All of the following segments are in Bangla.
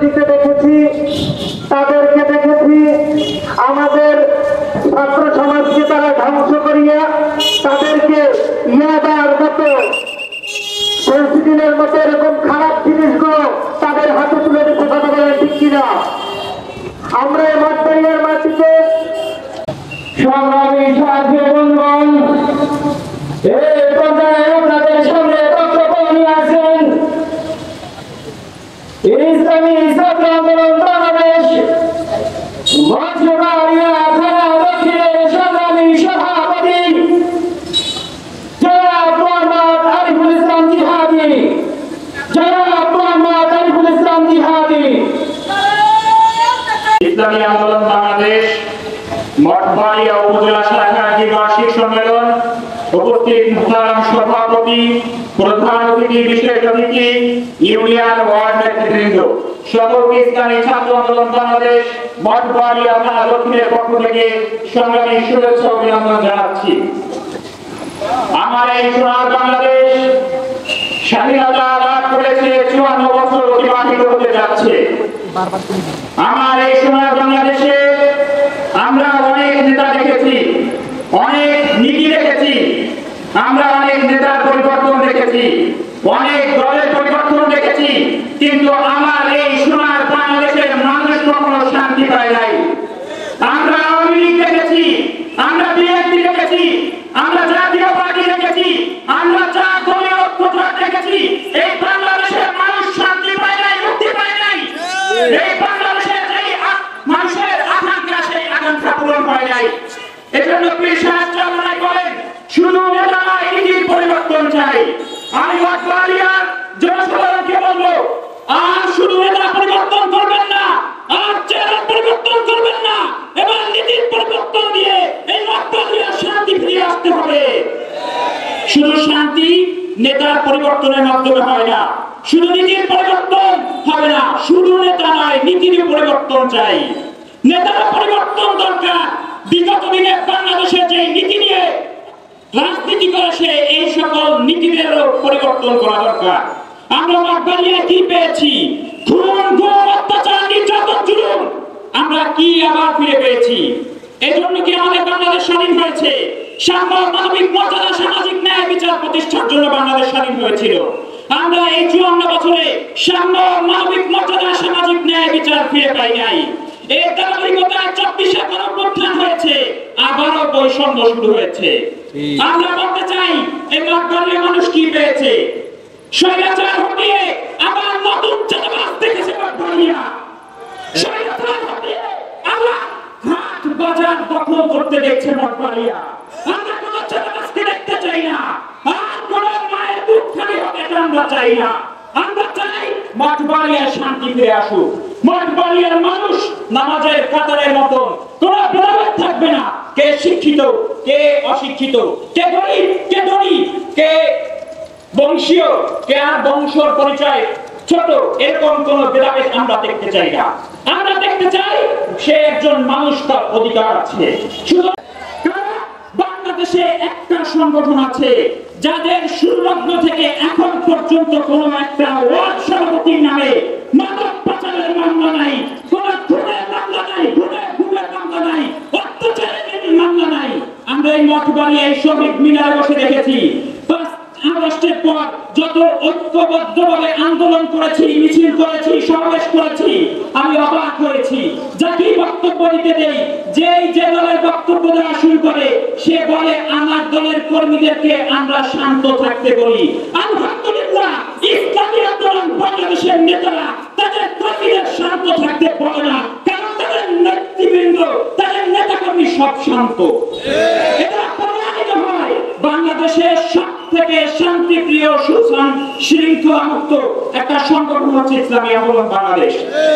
দিতে দেখেছি, তাদেরকে দেখেছি আমাদের ছাত্র সমাজকে তারা ধ্বংস করিয়া তাদেরকে ইয়াবার মতো ফেন্সিডিলের মতো এরকম খারাপ জিনিসগুলো তাদের হাতে তুলে দিতে কথা বলেন ঠিক কিনা? আমরা এই মঠবাড়িয়ার মাটিতে সংগ্রামী সাথী বন্ধুগণ, এই পর্যায়ে আপনাদের সামনে বক্তব্য নিয়ে আসেন ইসলামী ছাত্র আন্দোলন বাংলাদেশ মঠবাড়িয়া থানা দক্ষিণের সংগ্রামী সভাপতি জনাব মোহাম্মদ আরিফুল ইসলাম জিহাদি। জনাব মোহাম্মদ আরিফুল ইসলাম জিহাদি। ইসলামী আন্দোলন বাংলাদেশ মঠবাড়িয়া উপজেলা শাখার বার্ষিক সম্মেলন। উপস্থিত মুহতারাম সভাপতি, প্রধান অতিথি, বিশেষ অতিথি, ইউনিয়ন ওয়ার্ড নেতৃবৃন্দ, সকল ইসলামী ছাত্র আন্দোলন বাংলাদেশ মঠবাড়িয়া থানা দক্ষিণের পক্ষ থেকে সংগ্রামী শুভেচ্ছা অভিনন্দন জানাচ্ছি। আমার এই সোনার বাংলাদেশ স্বাধীনতা লাভ করেছে 54 বছর অতিবাহিত হতে যাচ্ছে। আমার এই সোনার বাংলাদেশে আমরা অনেক নেতা দেখেছি, অনেক নীতি দেখেছি, আমরা অনেক নেতার পরিবর্তন দেখেছি, অনেক দলের পরিবর্তন দেখেছি, কিন্তু আমার এই সোনার বাংলাদেশের মানুষ কখনো শান্তি পায় নাই। আমরা আওয়ামী লীগ দেখেছি, আমরা বিএনপি দেখেছি, আমরা জাতীয় পার্টি দেখেছি, আমরা দলীয় ঐক্যজোট দেখেছি। এই বাংলাদেশের মানুষ শান্তি পায় নাই, মুক্তি পায় নাই। এই বাংলাদেশের এই মানুষের আকাঙ্ক্ষা, সেই আকাঙ্ক্ষা পূরণ হয় নাই। এজন্য পীর সাহেব জামানাই বলেন, শুধু নেতা নয়, নীতির পরিবর্তন চাই। আমি মঠবাড়িয়ার জনসাধারণকে বলবো, আর শুধু নেতা পরিবর্তন করবেন না, আর চেহারা পরিবর্তন করবেন না, এবার নীতির পরিবর্তন দিয়ে এই মঠবাড়িয়ার শান্তি ফিরিয়ে আসতে হবে। শুধু শান্তি নেতার পরিবর্তনের মাধ্যমে হয় না, শুধু নীতির পরিবর্তন হবে না, শুধু নেতা নয়, নীতির পরিবর্তন চাই। নেতার পরিবর্তন দরকার। বিগত দিনে বাংলাদেশের যে নীতি নিয়ে রাজনীতি করেছে, এই সকল নীতিদেরও পরিবর্তন করা দরকার। আমরা মঠবাড়িয়ায় কি পেয়েছি? খুন, গুম, অত্যাচার, নির্যাতন, জুলুম। আমরা কি আবার ফিরে পেয়েছি? এই জন্য কি আমাদের বাংলাদেশ স্বাধীন হয়েছে? সাম্য, মানবিক মর্যাদা, সামাজিক ন্যায় বিচার প্রতিষ্ঠার জন্য বাংলাদেশ স্বাধীন হয়েছিল। আমরা এই 54 বছরে সাম্য, মানবিক মর্যাদা, সামাজিক ন্যায় বিচার ফিরে পাই নাই। এই ধারাবাহিকতায় 24 গণঅভ্যুত্থান হয়েছে, আবারও বৈষম্য শুরু হয়েছে। আমরা বলতে চাই, এই মঠবাড়িয়ার মানুষ কি পেয়েছে? স্বৈরাচার হটিয়ে আবার নতুন চাঁদাবাজ দেখেছে মঠবাড়িয়া। স্বৈরাচার হটিয়ে আবার হাট বাজার দখল করতে দেখছে মঠবাড়িয়া। আমরা কোন চাঁদাবাজকে দেখতে চাই না, আর কোন মায়ের বুক খালি হতে আমরা চাই না। আমরা চাই মঠবাড়িয়ার শান্তি ফিরে আসুক। মঠবাড়িয়ার মানুষ নামাজের কাতারের মতো কোন ভেদাভেদ থাকবে না। কে শিক্ষিত, কে অশিক্ষিত, কে গরিব, কে ধনী, কে বংশীয়, কে আর বংশর পরিচয় ছোট, এরকম কোন ভেদাভেদ আমরা দেখতে চাই না। আমরা দেখতে চাই সে একজন মানুষ, তার অধিকার আছে। শুধু বাংলাদেশে একটা সংগঠন আছে যাদের শুরুলগ্ন থেকে এখন পর্যন্ত কোন একটা ওয়ার্ড সভাপতির নামে মাদক পাচারের মামলা নাই, কোন খুনের মামলা নাই, গুমের মামলা নাই, অত্যাচারের মামলা নাই। আমরা এই মঠবাড়িয়ায় শহীদ মিনারে বসে দেখেছি, 5 আগস্টের পর যত ঐক্যবদ্ধভাবে আন্দোলন করেছি, মিছিল করেছি, সমাবেশ করেছি, আমি অবাক হয়েছি। যাকে বক্তব্য দিতে দেই, যে দলের বক্তব্য দেওয়া শুরু করে, সে বলে আমার দলের কর্মীদেরকে আমরা শান্ত থাকতে বলি। আলহামদুলিল্লাহ, ইসলামী আন্দোলন বাংলাদেশের নেতারা তাদের কর্মীদের শান্ত থাকতে বলে না, কারণ তাদের নেতৃবৃন্দ, তাদের নেতাকর্মী সব শান্ত। এটা প্রমাণিত হয় বাংলাদেশের সব থেকে শান্তিপ্রিয়, সুশান্ত, শৃঙ্খলা মুক্ত একটা সংগঠন হচ্ছে ইসলামী আন্দোলন বাংলাদেশ।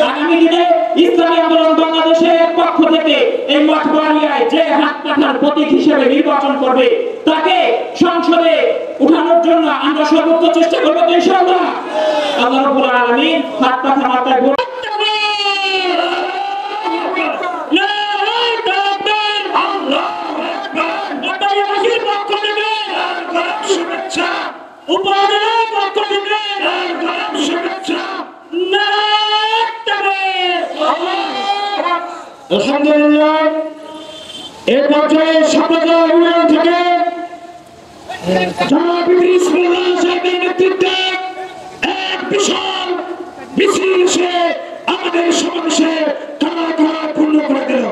আগামী দিনে ইসলামী আন্দোলন বাংলাদেশের পক্ষ থেকে এই মঠবাড়িয়ায় যে হাত পাখার প্রতীক হিসেবে নির্বাচন করবে, তাকে সংসদে উঠানোর জন্য আমরা সর্বোচ্চ চেষ্টা করবো ইনশাআল্লাহ। আল্লাহ রাব্বুল আলামিন হাত পাখা মাথায় উপজেলা পক্ষ থেকে শুভেচ্ছা। নারায়ণ আলহামদুলিল্লাহ এর পর্যায়ে সাতগাঁও ইউনিয়ন থেকে জনাব ইদ্রিস মোল্লা সাহেবের নেতৃত্বে এক বিশাল মিছিল এসে আমাদের সমাবেশে কারা কারা পূর্ণ করে দিল।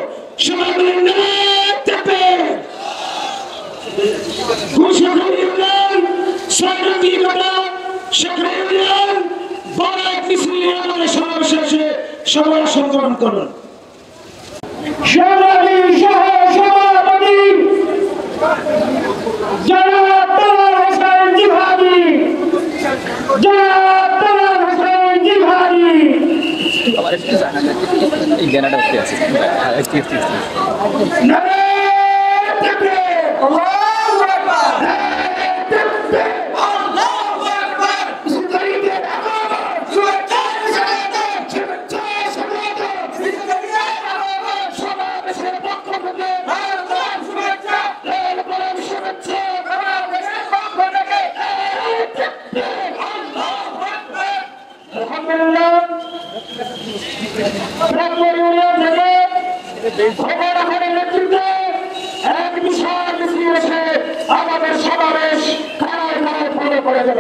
সবাই বলেন নেতৃত্বে ঘোষণা ইউনিয়ন সংগ্রামী কাটা শেখরা ইউনিয়ন বড় এক মিছিল নিয়ে আমাদের সমাবেশে এসে সবাই সংগ্রাম করুন। সভাপতি সভাপতি জনাব তালাল হোসেন জিহাদি, জনাব তালাল হোসেন জিহাদি। আমাদের সমাবেশ কারায় কারায় পূর্ণ করে গেল।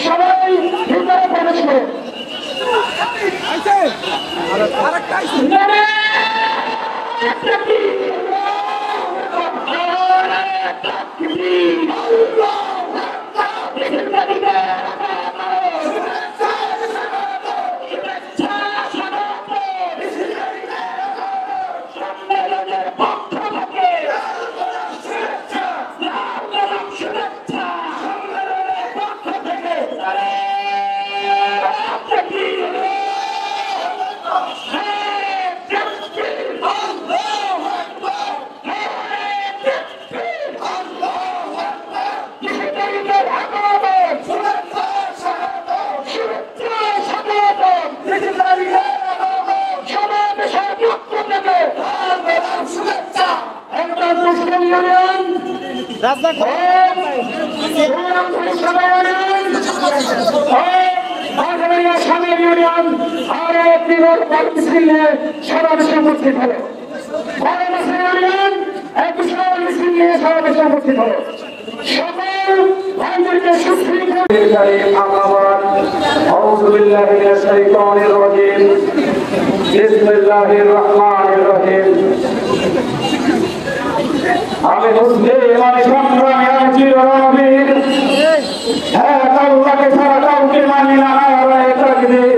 সবাই ভিতরে প্রবেশ করুন। সমাবেশে উপস্থিত হলো সমাবেশে উপস্থিত হলো সকল ভাইদেরকে সুশৃঙ্খল। أعوذ بالله من الشيطان الرجيم بسم الله الرحمن الرحيم আমি মুসলিম আমি সংগ্রামী আমি চিরনবীর এক আল্লাহকে ছাড়া কাউকে মানি না নারায়ে তাকবীর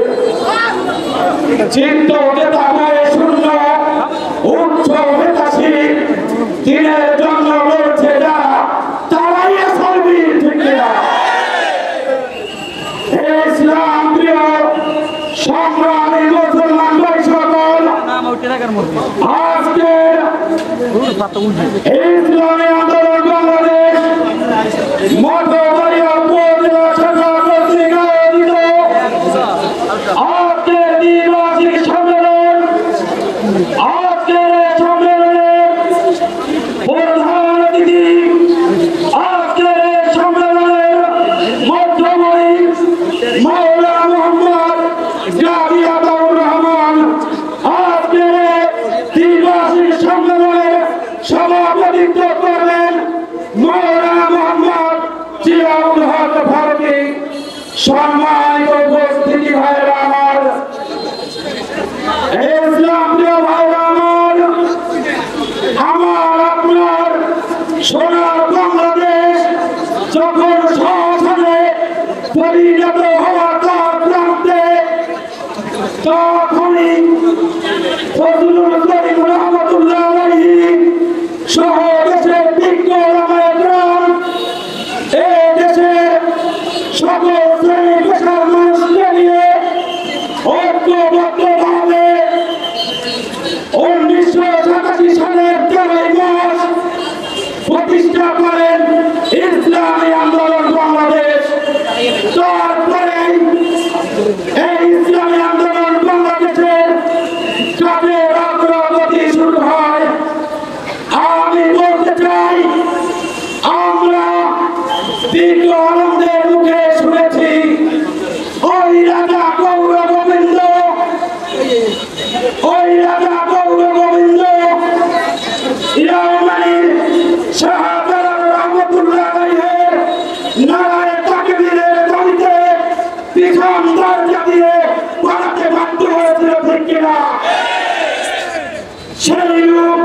চিত্ত হতে থাকে শূন্য উচ্চ বেতাসী দিনের জন্য লড়ছে যারা তারাই আসল বীর ঠিক না। ইসলাম প্রিয় সংগ্রামী মুসলমান ভাই সকল আজকের ইসলামী আন্দোলন বাংলাদেশ মধ্যবাড়িয়া উপজেলা শাখা কর্তৃক আয়োজিত আজকের দ্বিবার্ষিক সম্মেলন। আজকের সম্মেলনের প্রধান অতিথি আজকের সম্মেলনের মধ্যমণি মাওলানা মোহাম্মদ জাবিয়াতুর রহমান। আজকের দ্বিবার্ষিক সম্মেলনের সভাপতিত্ব করবেন মাওলানা মোহাম্মদ জিয়াউল হক ফারুকী। সম্মানিত উপস্থিতি ভাইরা আমার, ইসলাম প্রিয় ভাইরা আমার, আমার আপনার সোনার বাংলাদেশ যখন সহসানে পরিণত হওয়ার প্রান্তে তখনই ফজলুল করিম রহমতুল্লাহ আলাইহি সহ দেশের প্রতিষ্ঠা করেন ইসলামী আন্দোলন বাংলাদেশ। তারপরে এই ইসলামী আন্দোলন বাংলাদেশের কাজের অগ্রগতি শুরু হয়। আমি বলতে চাই, আমরা দীর্ঘ আনন্দের মুখে শুনেছি ওই রাজা গৌর গোবিন্দ, ওই রাজা গৌর গোবিন্দ ইরামানির শাহজালাল রহমতুল্লাহ আলাইহির নারায়ে তাকবীরের ধ্বনিতে পিছন দরজা দিয়ে পালাতে বাধ্য হয়েছিল, ঠিক কিনা? সেই রূপ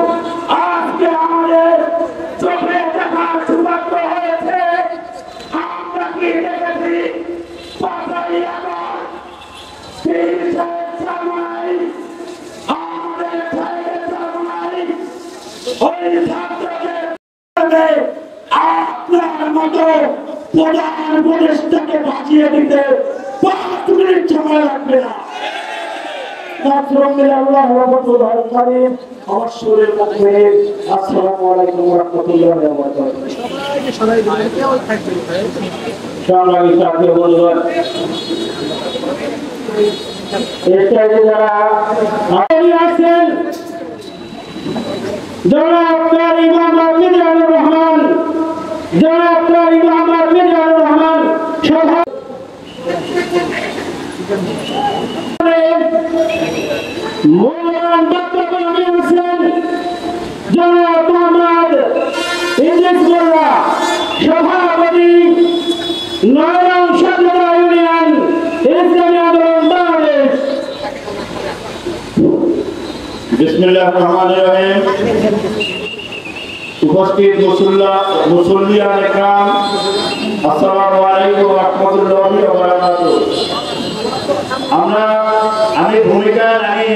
আজকে আমাদের চোখে দেখার সৌভাগ্য হয়েছে। আমরা কি দেখেছি? 5ই আগস্ট আমাদের ওই ছাত্রদের আপনার মতো প্রধান উপদেষ্টাকে বাঁচিয়ে দিতে 5 মিনিট সময় লাগবে না। অবশ্যই পক্ষে আসসালামু আলাইকুম ওয়া রাহমাতুল্লাহি ওয়া বারাকাতুহু। সংগ্রামী সাথী বন্ধুগণ, স্টেজে যারা আছেন জনাব কারি মোহাম্মদ মিজানুর রহমান, জনাব কারি মোহাম্মদ মিজানুর রহমান সভা মূল্যবান বক্তব্য নিয়েছেন জনাব মোহাম্মদ ইদ্রিস মোল্লা, সভাপতি 9 নং সদর ইউনিয়ন ইসলামী আন্দোলন বাংলাদেশ। বিসমিল্লাহির রহমানির রহিম। উপস্থিত মুসল্লিয়ান ইকরাম, আসসালামু আলাইকুম ওয়া রাহমাতুল্লাহি ওয়া বারাকাতুহু। আমি ভূমিকা রাখি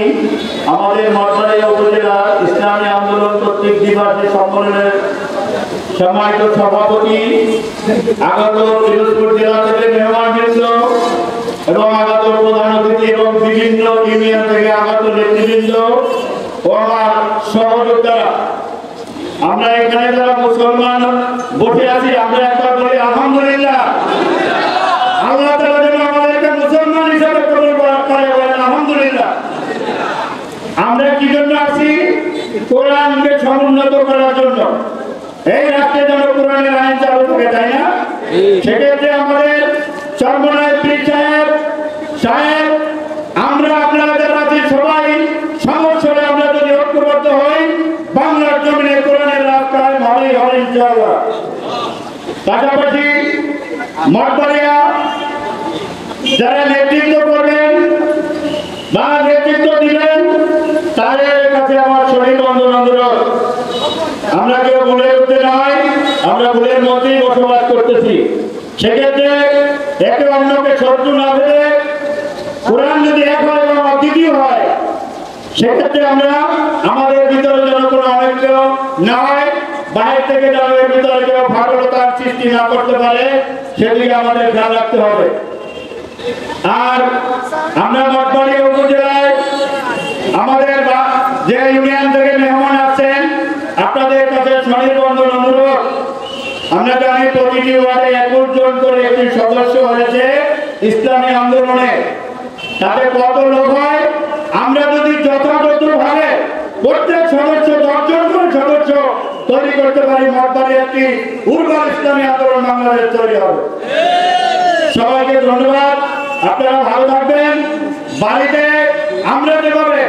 আমাদের মঠবাড়িয়া উপজেলা ইসলামী আন্দোলন কর্তৃক দ্বিবার্ষিক সম্মেলনের সম্মানিত সভাপতি, আগত দিনাজপুর জেলা থেকে মেহমানবৃন্দ এবং আগত প্রধান অতিথি এবং বিভিন্ন ইউনিয়ন থেকে আগত নেতৃবৃন্দ ও আমার সহযোদ্ধারা, আমরা এখানে যারা মুসলমান বসে আছি, আমরা একবার বলি আলহামদুলিল্লাহ। আল্লাহ তাআলা যেন আমাদেরকে মুসলমান হিসেবে কবুল করে, বলেন আলহামদুলিল্লাহ। আমরা কি জন্য আছি? কোরআনকে সমুন্নত করার জন্য। এই রাষ্ট্রে যেন কোরআনের আইন চালু থাকে, তাই না? সেক্ষেত্রে আমাদের চরমনায় পীর সাহেব, আমরা আপনারা যারা আছি সবাই সমস্যায় আমরা যদি ঐক্যবদ্ধ হই, বাংলার জমিনে কোরআনের রাজ কায়েম হবেই হবে ইনশাআল্লাহ। পাশাপাশি মঠবাড়িয়া যারা নেতৃত্ব করবেন বা নেতৃত্ব দিবেন, তাদের কাছে আমার শহীদ বন্ধু-বান্ধব, আমরা কেউ ভুলে উঠতে নয়, আমরা ভুলের মধ্যেই বসবাস করতেছি। সেক্ষেত্রে একে অন্যকে শত্রু না ভেবে কোরআন যদি এক হয় এবং অদ্বিতীয় হয়, সেক্ষেত্রে আমরা আমাদের ভিতরে যেন কোনো অনৈক্য না হয়, বাইরে থেকে যেন এর ভিতরে কেউ ভাগলতার সৃষ্টি না করতে পারে, সেদিকে আমাদের খেয়াল রাখতে হবে। আর আমরা মঠবাড়িয়া উপজেলায় আমাদের যে ইউনিয়ন থেকে মেহমান আছেন, আপনাদের কাছে স্মরণীয় অনুরোধ, আমরা জানি প্রতিটি ওয়ার্ডে 21 জন করে একটি সদস্য হয়েছে ইসলামী আন্দোলনে। তাতে কত লোক হয়? আমরা যদি যথাযথভাবে প্রত্যেক সদস্য 10 জন করে সদস্য তৈরি করতে পারি, মঠবাড়িয়া একটি উর্বর ইসলামী আন্দোলন বাংলাদেশ তৈরি হবে। সবাইকে ধন্যবাদ, আপনারা ভালো থাকবেন। বাড়িতে আমরা যেভাবে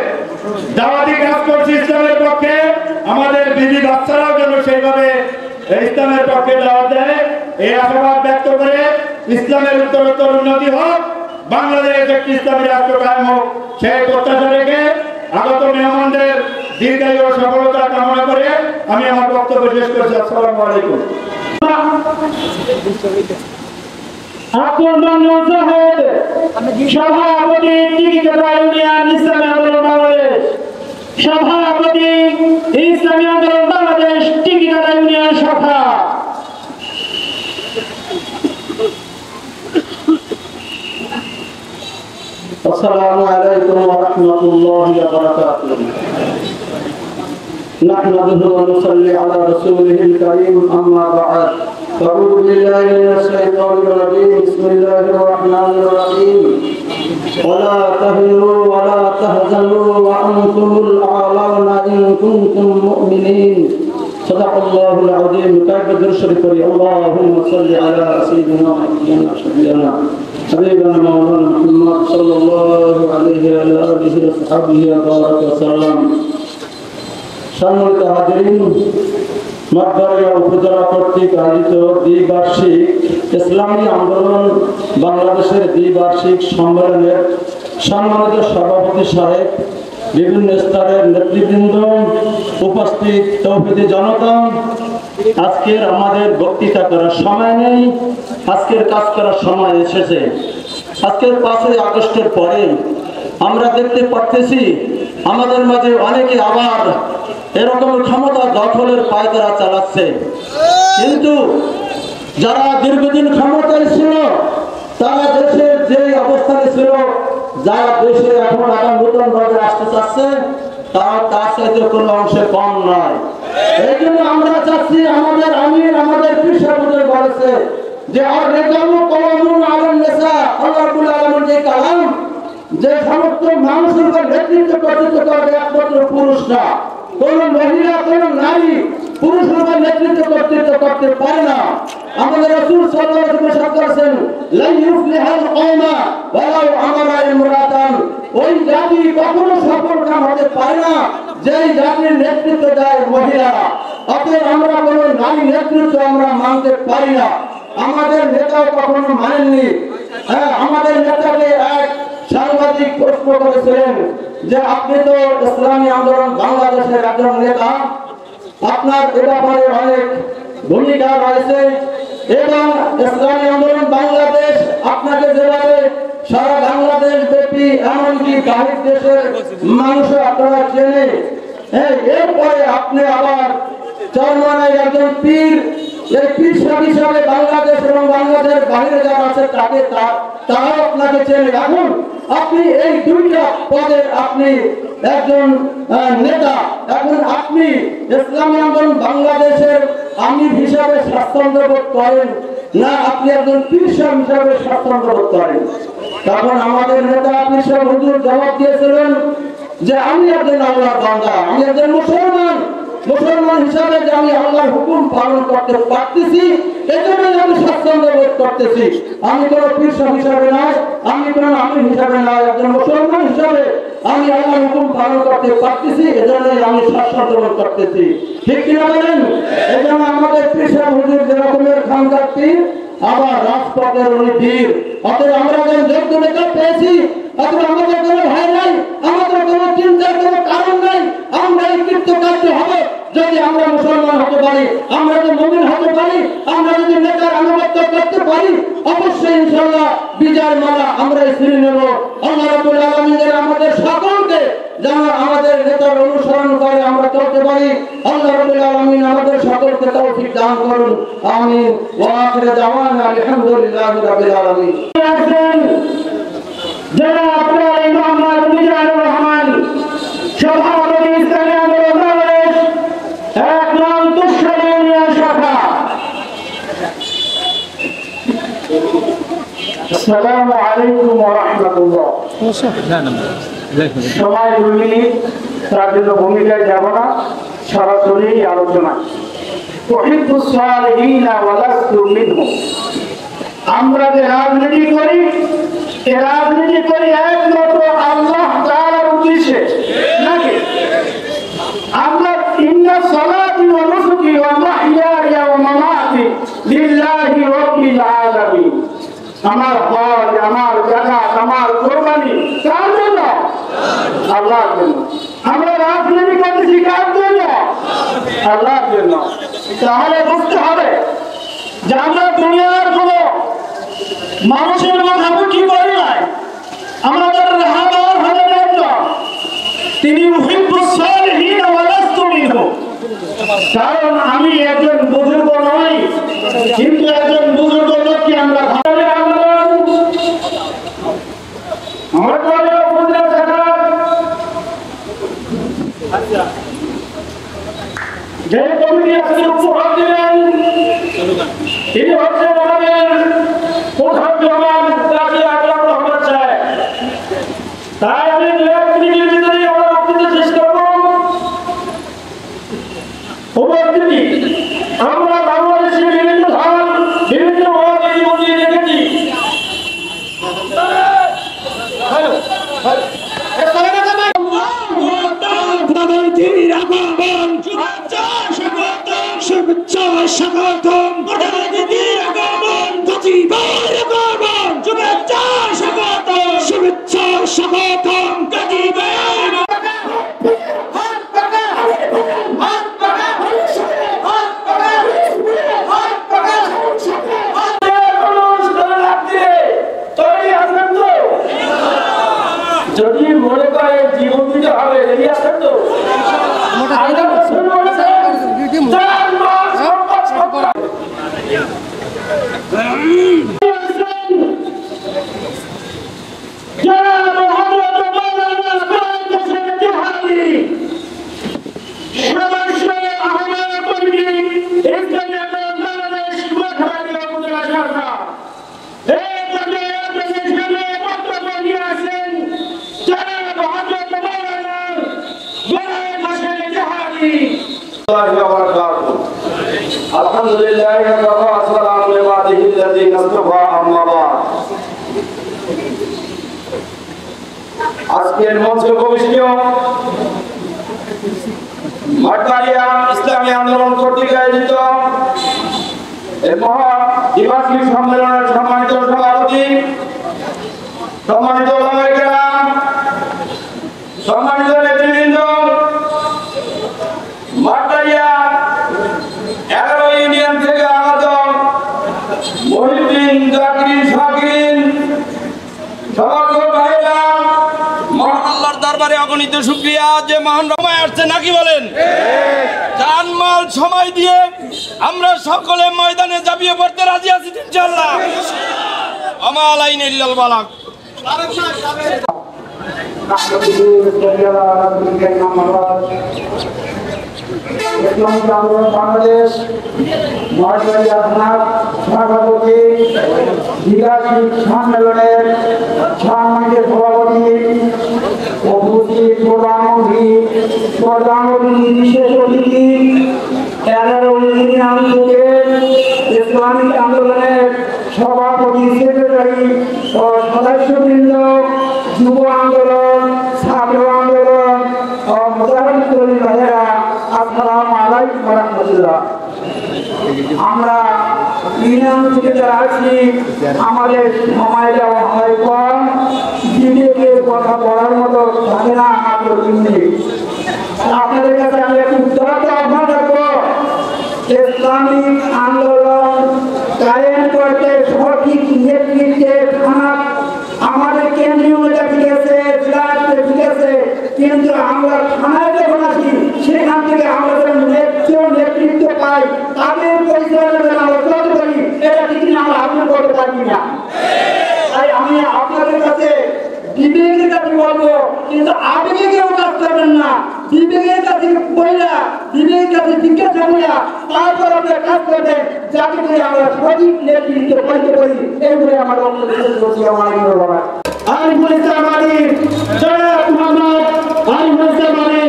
দাওয়াতি কাজ করছি ইসলামের পক্ষে, আমাদের বিবি বাচ্চারাও যেন সেইভাবে ইসলামের পক্ষে দাওয়াত দেয়, এই আশাবাদ ব্যক্ত করে ইসলামের উত্তরোত্তর উন্নতি হোক, বাংলাদেশ একটি ইসলামী রাষ্ট্র কায়েম হোক, সেই প্রত্যাশা রেখে আগত মেহমানদের দীর্ঘায়ু ও সফলতা কামনা করে আমি আমার বক্তব্য শেষ করছি। আসসালামু আলাইকুম। আব্দুল মান্নান সাহেব, সভাপতি টিকিদার ইউনিয়ন ইসলামী আন্দোলন বাংলাদেশ, সভাপতি ইসলামী আন্দোলন বাংলাদেশ টিকিদার ইউনিয়ন শাখা। আসসালামু আলাইকুম ওয়া রাহমাতুল্লাহি ওয়া বারাকাতুহু। نحمده ونصلي على رسوله الكريم أما بعد أعوذ بالله من الشيطان الرجيم بسم الله الرحمن الرحيم ولا تهنوا ولا تحزنوا وأنتم الأعلون إن كنتم مؤمنين صدق الله العظيم. كيف درشد اللهم صل على سيدنا محمد شفيعنا حبيبنا مولانا محمد صلى الله عليه وعلى آله وصحبه وبارك وسلم. সম্মানিত হাজিরিন, মঠবাড়িয়া উপজেলা কর্তৃক আয়োজিত দ্বিবার্ষিক ইসলামী আন্দোলন বাংলাদেশের দ্বিবার্ষিক সম্মেলনের সম্মানিত সভাপতি সাহেব, বিভিন্ন স্তরের নেতৃবৃন্দ, উপস্থিত তৌহিদি জনতা, আজকের আমাদের বক্তৃতা করার সময় নেই, আজকের কাজ করার সময় এসেছে। আজকের 5ই আগস্টের পরে আমরা দেখতে পাচ্ছি আমাদের মাঝে অনেকে আবার এরকম ক্ষমতা দখলের পায়তারা চালাচ্ছে, কিন্তু যারা দীর্ঘদিন ক্ষমতায় ছিল তারা দেশের যে অবস্থানে ছিল, যারা দেশে এখন আবার নতুন ভাবে আসতে চাচ্ছে তারা তার সাথে কোনো অংশে কম নয়। এই জন্য আমরা চাচ্ছি আমাদের আমির আমাদের পীরসাহেবদের বলেছে যে আর রেজামু কলামুন আলান নেসা, আল্লাহ রাব্বুল আলামিন যে কালাম যে সমস্ত মানুষের উপর নেতৃত্ব করতে করবে একমাত্র পুরুষরা, কোন মহিলা কোন নারী পুরুষের উপর নেতৃত্ব করতে পারে না। আমাদের রাসূল সাল্লাল্লাহু আলাইহি ওয়াসাল্লাম বলেছেন লা ইউফলিহুল কওমা ওয়ালাউ আমারা ইমরাতান, ওই জাতি কখনো সফল কাম হতে পারে না যেই জাতির নেতৃত্ব দেয় মহিলারা। অতএব আমরা কোন নারী নেতৃত্ব আমরা মানতে পারি না। আমাদের নেতাও কখনো মানেননি। আমাদের নেতাকে এক সাংবাদিক প্রশ্ন করেছিলেন যে আপনি তো ইসলামী আন্দোলন বাংলাদেশের একজন নেতা, আপনার এ ব্যাপারে অনেক ভূমিকা রয়েছে এবং ইসলামী আন্দোলন বাংলাদেশ আপনাকে যেভাবে সারা বাংলাদেশ ব্যাপী এমনকি বাহির দেশের মানুষ আপনারা চেনে, এরপরে আপনি আবার চরমনায় একজন পীর, এই পীর হিসাবে বাংলাদেশ এবং বাংলাদেশ বাইরে যারা আছে তারাও আপনাকে চেনে। এখন আপনি এই দুইটা পদের আপনি একজন নেতা, এখন আপনি ইসলামী আন্দোলন বাংলাদেশের আমির হিসাবে স্বাচ্ছন্দ্য বোধ করেন না আপনি একজন পীর সাহেব হিসাবে স্বাচ্ছন্দ্য বোধ করেন? তখন আমাদের নেতা পীর সাহেব হুজুর জবাব দিয়েছিলেন যে আমি একজন আল্লাহর বান্দা, আমি একজন মুসলমান হিসাবে যে আমি আল্লাহর হুকুম পালন করতে পারতেছি এজন্যই আমি স্বাচ্ছন্দ্য বোধ করতেছি। আমি কোনো পীর সাহেব হিসাবে নয়, আমি কোনো আমির হিসাবে নয়, একজন মুসলমান হিসাবে আমি আল্লাহর হুকুম পালন করতে পারতেছি এজন্যই আমি স্বাচ্ছন্দ্য বোধ করতেছি। ঠিক কিনা বলেন? এজন্য আমাদের পীর সাহেব হুজুর যেরকমের খানকার পীর, আবার রাজপথের উনি বীর। অতএব আমরা যখন যোগ্য নেতা পেয়েছি, অথবা আমাদের কোনো ভয় নাই, আমাদের কোনো চিন্তার কোনো কারণ নাই। আমরা এই কৃতকার্য হবে যদি আমরা মুসলমান হতে পারি, আমরা যদি মুমিন হতে পারি, আমরা যদি নেতার আনুগত্য করতে পারি, অবশ্যই ইনশাআল্লাহ বিজয়ের মালা আমরা ছিনিয়ে নেব। আল্লাহ রাব্বুল আলামিন আমাদের সকলকে যেন আমাদের নেতার অনুসরণ করে আমরা চলতে পারি। আল্লাহ রাব্বুল আলামিন আমাদের সকলকে তৌফিক দান করুন, আমিন। ওয়া আখিরু দাওয়ানা আলহামদুলিল্লাহি রাব্বিল আলামিন। যারা আপনার ইমাম মিজানুর রহমান সভাপতি ইসলামী আন্দোলন বাংলাদেশ 1 নং তুষখালী ইউনিয়ন শাখা। আসসালামু আলাইকুম ওয়া রাহমাতুল্লাহ। সময় 2 মিনিট, তার জন্য ভূমিকায় যাব না, সরাসরি আলোচনা। উহিব্বুস সালিহিনা ওয়া লাস্তু মিনহুম। আমরা যে রাজনীতি করি একমাত্র আল্লাহ তাআলার উদ্দেশ্যে নাকি? আমরা ইন্না সালাতি ওয়া নুসুকি ওয়া মাহইয়ায়া ওয়া মামাতি লিল্লাহি রাব্বিল আলামিন। আমার হজ, আমার যাকাত, আমার কুরবানি কার জন্য? আল্লাহর জন্য। আমরা রাজনীতি করতেছি কার জন্য? আল্লাহর জন্য। তাহলে বুঝতে হবে যে আমরা দুনিয়ার কোনো মানুষের মুখামুখি করি নাই, আমাদের রাহবার হলেন একজন, তিনি উহিব্বুস সালিহিনা ওয়া লাস্তু মিনহুম। কারণ আমি একজন বুজুর্গ নই, কিন্তু একজন বুজুর্গ লোককে আমরা ভাবে যে কমিটি আজকে উপহার দিলেন তিনি হচ্ছেন আমাদের প্রধান জওয়ান কাজী আকরাম রহমান সাহেব। তাই আমি এক মিনিটের ভিতরে আমার বক্তব্য শেষ করব। উপস্থিতি আমরা বাংলাদেশের বিভিন্ন ধান বিভিন্ন মহাদেশ জীবনী দেখেছি। শুভেচ্ছা স্বাগতম প্রধানমন্ত্রীর আগমন প্রতিবার আগমন শুভেচ্ছা স্বাগতম শুভেচ্ছা স্বাগতম প্রতিবার যদি মনে করে জীবন দিতে হবে রেডি আছেন তো? আলহামদুলিল্লাহ ওয়া সালামু আলা ইবাদিহিল্লাযিনা ইসতাফা আম্মা বা'দ। আজকের মঞ্চে উপবিষ্ট মাঠবাড়িয়া ইসলামী আন্দোলন কর্তৃক আয়োজিত এই মহা দ্বিবার্ষিক সম্মেলনের সম্মানিত সভাপতি, সম্মানিত ওলামায়ে কেরাম, সম্মানিত নেতৃবৃন্দ, মাঠবাড়িয়া 11 ইউনিয়ন থেকে আগত মহিউদ্দিন জাকির শাকির সমর্থক ভাইরা, মহান আল্লাহর দরবারে অগণিত শুকরিয়া যে মহান সময় আসছে নাকি বলেন? জানমাল সময় দিয়ে আমরা সকলে ময়দানে ঝাঁপিয়ে পড়তে রাজি আছি ইনশাআল্লাহ। আমা আলাইনা ইল্লাল বালাগ। বাংলাদেশ মহাজবাড়িয়া থানার সভাপতি, দ্বিবার্ষিক সম্মেলনের সম্মানিত সভাপতি, উপস্থিত প্রধানমন্ত্রী বিশেষ অতিথি, 11 ইউনিয়ন থেকে ইসলামিক আন্দোলনের সভাপতি, সেক্রেটারি ও সদস্যবৃন্দ, যুব আন্দোলন, ছাত্র আন্দোলন ও মুজাহিদুল ভাইয়েরা, আসসালামু আলাইকুম ওয়া রাহমাতুল্লাহ। আমরা ইউনিয়ন থেকে যারা আসি, আমাদের সময় দেওয়া হয় কম, বিবেকের কথা বলার মতো থাকে না আমাদের ইউনিট। আপনাদের কাছে আমি একটু উদাহরণ আহ্বান রাখবো, ইসলামিক আন্দোলন কায়েম করতে সঠিক নেতৃত্বে থানা আমাদের কেন্দ্রীয় নেতা ঠিক আছে, ঠিক আছে, কিন্তু আমরা থানায় যখন আসি সেখান থেকে আমরা নেতৃত্ব পাই, তাদের পরিচালনা আমরা চলতে পারি, এটা ঠিক না আমরা আবেদন করতে পারি না। তাই আমি আপনাদের কাছে বিবেকের কাছে বলবো, কিন্তু আবেগে কেউ কাজ করবেন না, বিবেকের কাছে বইলা, বিবেকের কাছে জিজ্ঞাসা করিয়া তারপর আমরা কাজ করবেন, যাতে করে আমরা সঠিক নেতৃত্ব পাইতে পারি। এইগুলো আমার আরিফুল ইসলাম আলী, জনাব মোহাম্মদ আরিফুল ইসলাম আলী,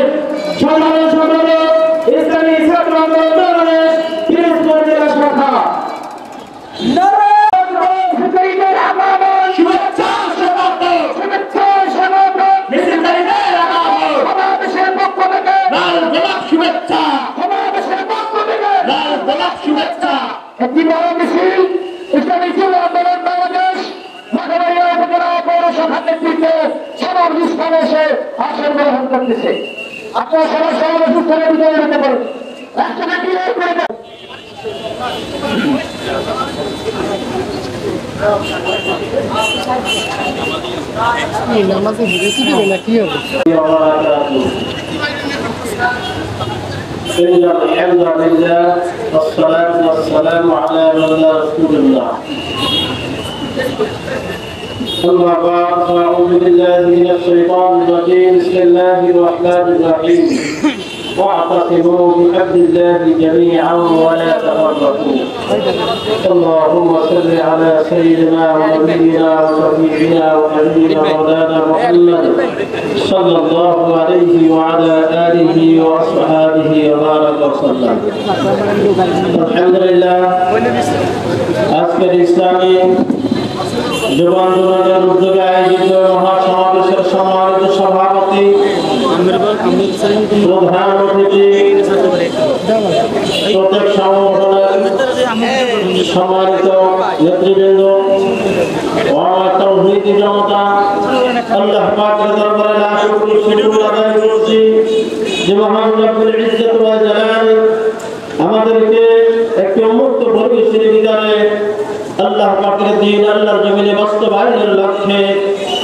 সাধারণ সম্পাদক, ইসলামী ছাত্র আন্দোলন বাংলাদেশ পিরোজপুর জেলা শাখা। একটি বড় মিছিল ইসলামী যুব আন্দোলন বাংলাদেশ মাঠবাড়িয়া উপজেলা পৌরসভার নেতৃত্বে সমাবেশে এসে আসন গ্রহণ করতেছে। আপনারা সবাই সমাবেশ করে বিজয় হতে পারেন। রাষ্ট্রপতি الحمد لله والصلاة والسلام على من لا رسول الله. أما بعد فأعوذ بالله من الشيطان الرجيم. بسم الله الرحمن الرحيم. واعتصموا بحبل الله جميعا ولا تفرقوا. اللهم صل على سيدنا ونبينا وشفيعنا وحبيبنا مولانا محمد صلى الله عليه وعلى آله وأصحابه وبارك وسلم. الحمد لله. আজকের ইসলামী যুব আন্দোলনের উদ্যোগে আয়োজিত মহাসমাবেশের সম্মানিত সভাপতি, প্রধান অতিথি, প্রত্যেক সংগঠনের সম্মানিত নেতৃবৃন্দ, তৌহিদি জনতা, আল্লাহ পাকের দরবারে লাখ কোটি শুকর আদায় করছি যে মহান রব্বুল ইজ্জত ওয়া জালাল আমাদেরকে একটি উন্মুক্ত পরিবেশের ভিতরে আল্লাহ পাকের দ্বীন আল্লাহর জমিনে বাস্তবায়নের লক্ষ্যে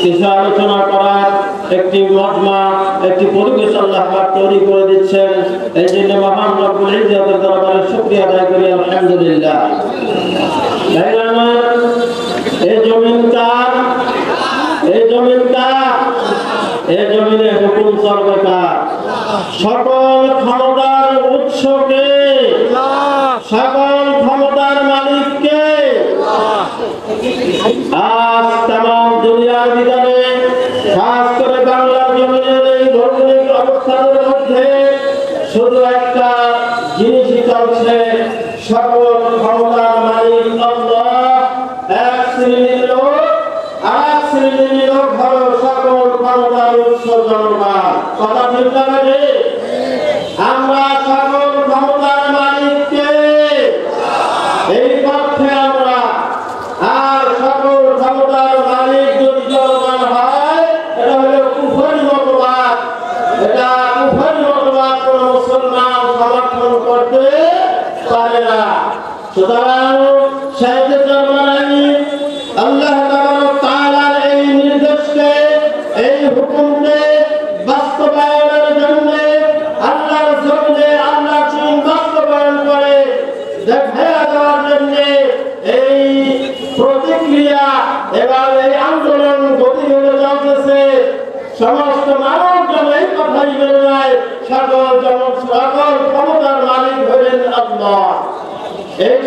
কিছু আলোচনা করার একটি মজমা, একটি পরিবেশ আল্লাহ পাক তৈরি করে দিচ্ছেন। এই জন্য মহান রব্বুল ইজ্জতের দরবারে শুকরিয়া আদায় করি আলহামদুলিল্লাহ। এই জমিন কার? এই জমিন কার? এই জমিনে হুকুম চলবে কার? সকল ক্ষমতার উৎসকে, সকল ক্ষমতার মালিককে। আজ তামাম দুনিয়ার ভিতরে, খাস করে বাংলার জমিনের এই ভৌগোলিক অবস্থানের মধ্যে শুধু একটা জিনিসই চলছে, সকল ক্ষমতার মালিক আল্লাহ। এক শ্রেণীর লোক আর এক শ্রেণীর লোক হলো সকল ক্ষমতার উৎস জনগণ। কথা ঠিক লাগে? আমরা সকল ক্ষমতার মালিককে এই পক্ষে আমরা, আর সকল ক্ষমতার মালিক যদি জনগণ হয়, এটা হলো কুফরি মতবাদ। এটা কুফরি মতবাদ কোন মুসলমান সমর্থন করতে পারে না। সুতরাং সাহিত্য জন্মানি আল্লাহ তাআলার এই নির্দেশকে, এই হুকুমকে বাস্তবায়নের জন্য আল্লাহর জমিনে আল্লাহ দিন বাস্তবায়ন করে দেখাইয়া দেওয়ার জন্য এই প্রতিক্রিয়া এবং এই আন্দোলন গতি হয়ে চলতেছে। সমস্ত মানুষজন এই কথাই মেনে নেয়, সকল ক্ষমতার মালিক হলেন আল্লাহ। এই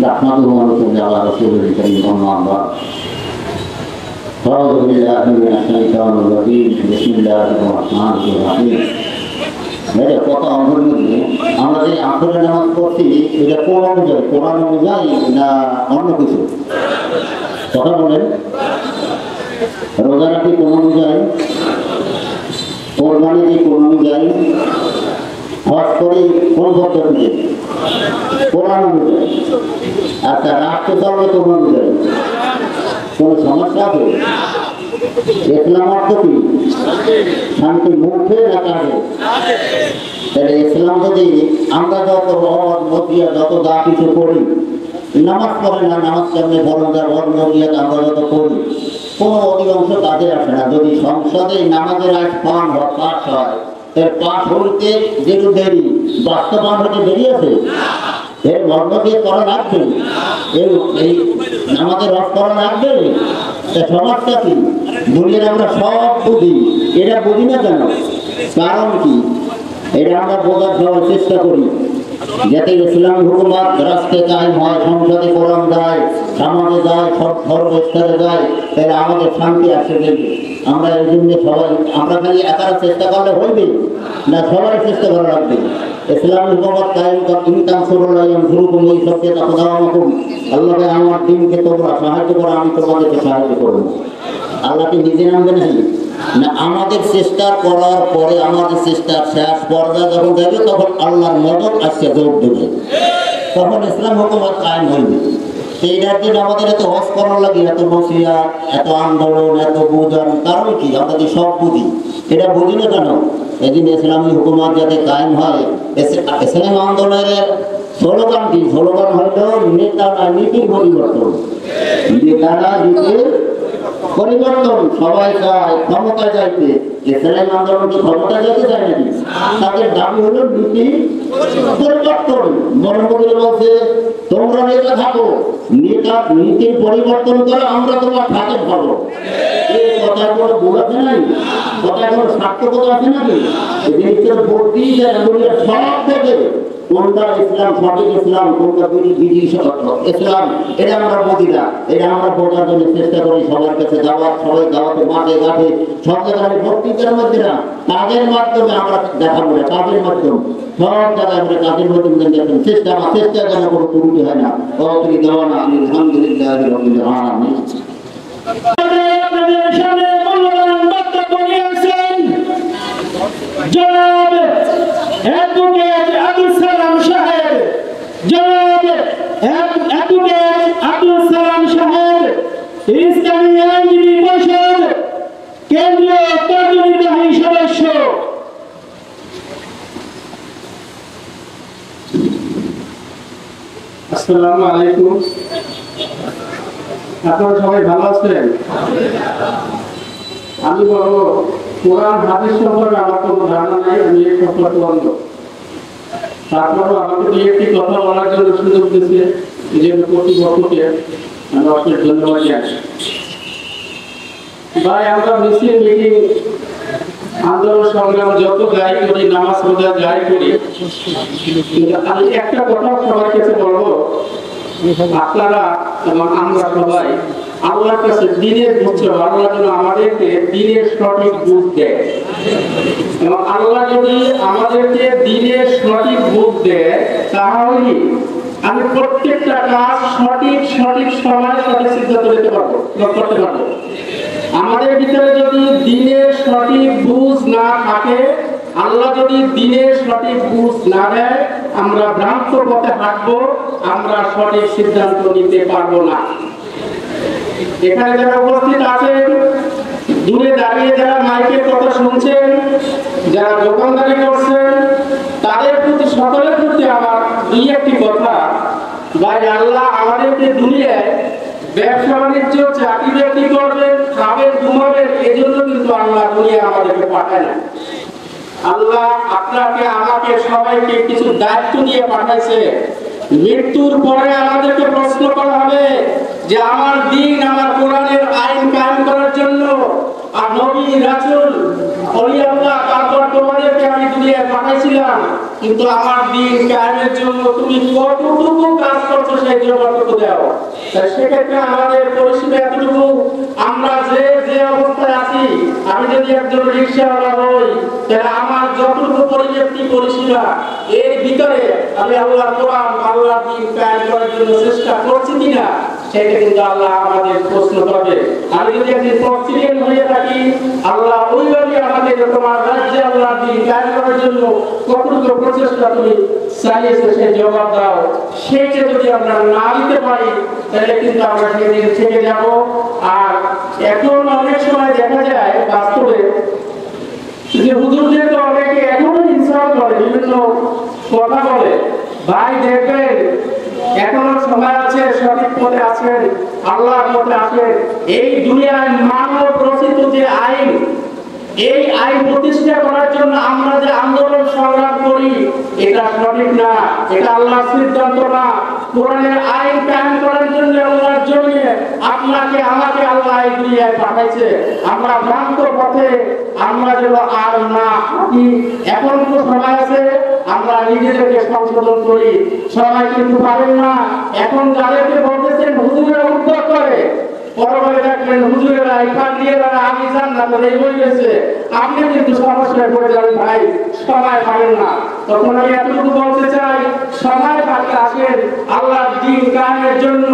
نحمده ونصلي على رسوله الكريم أما بعد أعوذ بالله من الشيطان الرجيم بسم الله الرحمن الرحيم মেরে কথা অনুযায়ী আমরা যে আসরের নামাজ পড়ছি এটা কোন অনুযায়ী, কোরআন অনুযায়ী না অন্য কিছু? কথা বলেন। রোজা রাখি কোন অনুযায়ী, কোরবানি দিই কোন অনুযায়ী, হজ করি কোন পদ্ধতিতে? কোরআন অনুযায়ী। আচ্ছা, রাষ্ট্র চলবে কোন অনুযায়ী? কোন সমস্যা আছে? ইসলাম অর্থ কি? শান্তি মুখে না কাজে? তাহলে ইসলাম যদি আমরা যত মতিয়া যত যা কিছু করি, নামাজ পড়ে না, নামাজ সামনে বরঞ্জার মতিয়া আমরা যত করি, কোনো অধিকাংশ কাজে আসে না। যদি সংসদে নামাজের আজ পাঠ হয়, এর পাঠ হইতে যেটু দেরি, বাস্তবায়ন হতে দেরি আছে, এর বন্ধ দিয়ে করা লাগবে, এই নামাজের রস করা লাগবে। সমস্যা কি? দুনিয়ার আমরা সব বুঝি, এটা বুঝি না কেন? কারণ কি? এটা আমরা বোঝার দেওয়ার চেষ্টা করি যাতে ইসলাম হুকুমত রাস্তায় কায়েম হয়, সংসদে কোরআন যায়, সমাজে যায়, সব ধর্মস্থানে যায়, তাহলে আমাদের শান্তি আসে দেখবে। আমরা এই জন্য সবাই, আমরা খালি একার চেষ্টা করলে হইবে না, সবাই চেষ্টা করা লাগবে। ইসলাম হুকুমত কায়েম ইনকাম শুরু এই সবকে আল্লাহকে আমার দিনকে তোমরা সাহায্য করো, আমি তোমাদেরকে সাহায্য করবো। আল্লাহকে নিজে নামবে নাকি না? আমাদের চেষ্টা করার পরে, আমাদের চেষ্টার শেষ পর্যায়ে যখন যাবে, তখন আল্লাহর মদত আসছে যোগ দেবে, তখন ইসলাম হুকুমত কায়েম হইবে। সেইটার জন্য আমাদের এত হজ করার লাগে, এত বসিয়া, এত আন্দোলন, এত বুঝান। কারণ কি? আমরা যে সব বুঝি, এটা বুঝি না কেন? এই দিন ইসলামী হুকুমত যাতে কায়েম হয়। ইসলাম আন্দোলনের স্লোগান কি? স্লোগান হয়তো নেতা না, নীতির পরিবর্তন। নেতারা নীতির পরিবর্তন। সবাই চায় ক্ষমতা চাইতে, ইসলামী আন্দোলন কি ক্ষমতা যেতে চায় নাকি? তাদের দাবি হলো নীতি পরিবর্তন। মনোমন্দির বলছে তোমরা নেতা থাকো, নীতির পরিবর্তন করে আমরা তোমার হাতে ভাবো। এই কথার কোনো ভুল আছে নাই? কথার কোনো সার্থকতা আছে নাকি? এই জিনিসটা ভোট দিয়ে যায় না, দুনিয়ার সব থেকে কোনটা ইসলাম, সঠিক ইসলাম, কোনটা বিধি ইসলাম, এটা আমরা বুঝি না। এটা আমরা বোঝার জন্য চেষ্টা করি, সবার কাছে দাওয়াত, সবাই দাওয়াতে মাঠে ঘাটে সব জায়গায় বক্তৃতার মধ্যে না, কাজের মাধ্যমে আমরা দেখাবো না, কাজের মাধ্যমে সব জায়গায় আমরা কাজের মাধ্যমে দেখেন চেষ্টা যেন কোনো ত্রুটি হয় না। তুমি দেওয়া না, আলহামদুলিল্লাহ রাব্বিল আলামিন। আপনাদের সামনে মূল্যবান বক্তব্য নিয়েছেন জনাব অ্যাডভোকেট আব্দুল সালাম সাহেব। জনাব অ্যাডভোকেট আব্দুল সালাম সাহেব ইসলামী আইনজীবী পরিষদ কেন্দ্রীয় কার্যনির্বাহী সদস্য। আসসালামু আলাইকুম। আপনারা সবাই ভালো আছেন? আমি বলবো কোরআন হাদিস সম্পর্কে আমার কোনো ধারণা নাই, আমি এই সম্পর্কে অন্ধ। তারপরও আমাকে দুই একটি কথা বলার জন্য সুযোগ দিয়েছে এই জন্য কর্তৃপক্ষকে আমি অশেষ ধন্যবাদ জানাই। ভাই, আমরা মিছিল মিটিং আন্দোলন সংগ্রাম যত যাই করি, নামাজ রোজা যাই করি, কিন্তু আমি একটা কথা সবার কাছে বলবো, আপনারা এবং আমরা সবাই আল্লাহর কাছে দিনের বুঝতে, আল্লাহ যেন আমাদেরকে দিনের সঠিক বুঝ দেয়। এবং আল্লাহ যদি আমাদেরকে দিনের সঠিক বুঝ দেয়, তাহলে আমি প্রত্যেকটা কাজ সঠিক সময় সঠিক সিদ্ধান্ত নিতে পারবো, করতে পারবো। আমাদের ভিতরে যদি দিনের সঠিক বুঝ না থাকে, আল্লাহ যদি দিনের সঠিক বুঝ না দেয়, আমরা ভ্রান্ত পথে হাঁটবো, আমরা সঠিক সিদ্ধান্ত নিতে পারবো না। এখানে যারা উপস্থিত আছেন, দূরে দাঁড়িয়ে যারা মাইকের কথা শুনছেন, যারা দোকানদারি করছেন, তাদের প্রতি, সকলের প্রতি আমার দুই একটি কথা। ভাই, আল্লাহ আমাদেরকে দুনিয়ায় ব্যবসা বাণিজ্য, চাকরি বাকরি করবেন, খাবেন, ঘুমাবেন, এজন্য কিন্তু আল্লাহ দুনিয়া আমাদেরকে পাঠায় না। আল্লাহ আপনাকে, আমাকে, সবাইকে কিছু দায়িত্ব নিয়ে পাঠাইছে। মৃত্যুর পরে আমাদেরকে প্রশ্ন করা হবে যে আমার দিন, আমার কোরআনের আইন কায়েম করার জন্য আর নবী রাসূল ওলি আল্লাহ, তারপর তোমাদেরকে আমি দুনিয়ায় পাঠাইছিলাম, কিন্তু আমার দিন কায়েমের জন্য তুমি কতটুকু কাজ করছো সেই জবাবটুকু দাও। তাই সেক্ষেত্রে আমাদের পরিসীমা এতটুকু, আমরা যে অবস্থায় আছি, আমি যদি একজন রিক্সাওয়ালা হই, তাহলে আমার যতটুকু পরিসীমা, এর ভিতরে আমি আল্লাহর কোরআন, আল্লাহর দিন কায়েম করার জন্য চেষ্টা করছি কিনা, সেটা কিন্তু আল্লাহ আমাদের প্রশ্ন করবে। আমি যদি একদিন প্রেসিডেন্ট হয়ে থাকি, আল্লাহ ওইভাবে আমাদের তোমার রাজ্যে আল্লাহর দিন কায়েম করার জন্য কতটুকু প্রচেষ্টা তুমি চালিয়েছো সেই জবাব দাও। সেইটা যদি আমরা না দিতে পারি, তাহলে কিন্তু আমরা সেদিন থেকে যাব। আর এখন অনেক সময় দেখা যায় বাস্তবে যে হুজুরদের তো অনেকে এখনো ইনসাল্ট করে, বিভিন্ন কথা বলে। ভাই, দেখবেন এখনো সময় আছে, সঠিক পথে আছেন, আল্লাহর পথে আছেন। এই দুনিয়ায় মানব রচিত যে আইন, এই আইন প্রতিষ্ঠা করার জন্য আমরা যে আন্দোলন সংগ্রাম করি, এটা সঠিক না, এটা আল্লাহর সিদ্ধান্ত না। কোরআনের আইন কায়েম করার জন্য আল্লাহর জন্য আপনাকে, আমাকে আল্লাহ এই দুনিয়ায় পাঠাইছে। আমরা ভ্রান্ত পথে আমরা যেন আর না হাঁটি। এখন তো সময় আছে, আমরা নিজেদেরকে সংশোধন করি। সবাই কিন্তু পারেন না। এখন যাদেরকে বলতেছেন হুজুরের উদ্যোগ করে, পরবর্তী দেখবেন হুজুরেরা এখান দিয়ে আমি জান্নাতে এই হয়ে গেছে, আপনি কিন্তু সমস্যায় পড়ে যাবেন। ভাই, সময় পাবেন না। তখন আমি এতটুকু বলতে চাই, সময় থাকতে আসেন, আল্লাহর দ্বীন কায়েমের জন্য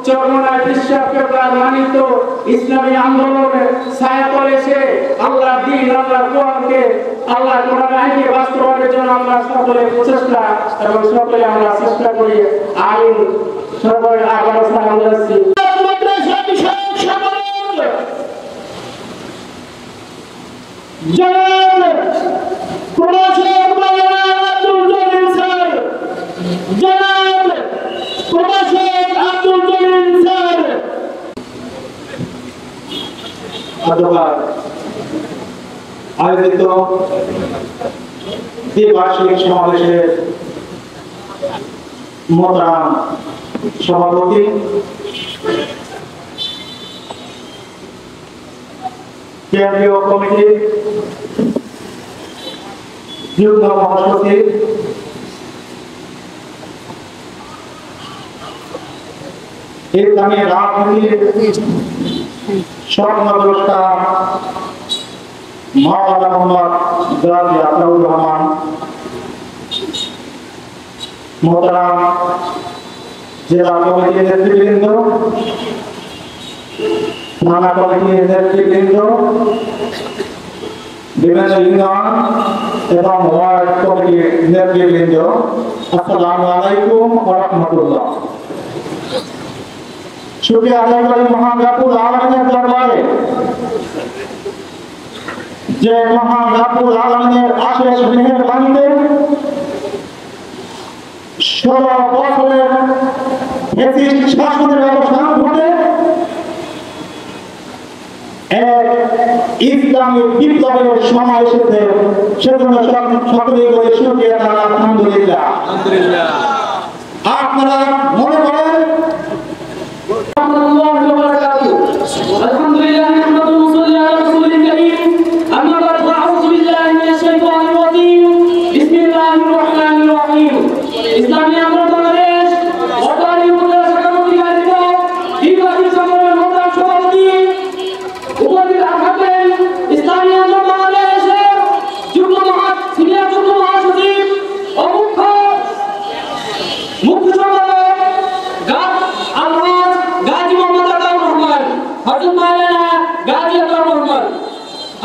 চরমনায় বিশ্বাস কেবলার মানিত ইসলামী আন্দোলনের ছায়াতলে এসে আল্লাহর দ্বীন, আল্লাহর কোরআনকে, আল্লাহর কোরআন আইনকে বাস্তবায়নের জন্য আমরা সকলে প্রচেষ্টা এবং সকলে আমরা চেষ্টা করি। আইন সকলে আবার সালাম যাচ্ছি। জনাব প্রভাষক মাওলানা আব্দুল জলিল স্যার, জনাব প্রভাষক আব্দুল জলিল স্যার। আয়োজিত দ্বিবার্ষিক সমাবেশের মোহতারাম সভাপতি, কেন্দ্রীয় কমিটির যুগ্ম মহাসচিব, ইসলামী রাজনীতির স্বপ্নদ্রষ্টা মাওলানা মোহাম্মদ গাজী আতাউর রহমান, মোহতারাম জেলা কমিটির নেতৃবৃন্দ, থানা কমিটির নেতৃবৃন্দ, বিভিন্ন ইউনিয়ন এবং ওয়ার্ড কমিটির নেতৃবৃন্দ, আসসালামু আলাইকুম ওয়া রাহমাতুল্লাহ। শুকরিয়া আদায় করি মহান রব্বুল আলামিনের দরবারে, যে মহান রব্বুল আলামিনের অশেষ মেহেরবানিতে 16 বছরের ফ্যাসিস্ট শাসনের অবসান ঘটে এক ইসলামী বিপ্লবের সময় এসেছে। সেজন্য সকলেই বলে শুকরিয়া আলহামদুলিল্লাহ। আপনারা মনে করেন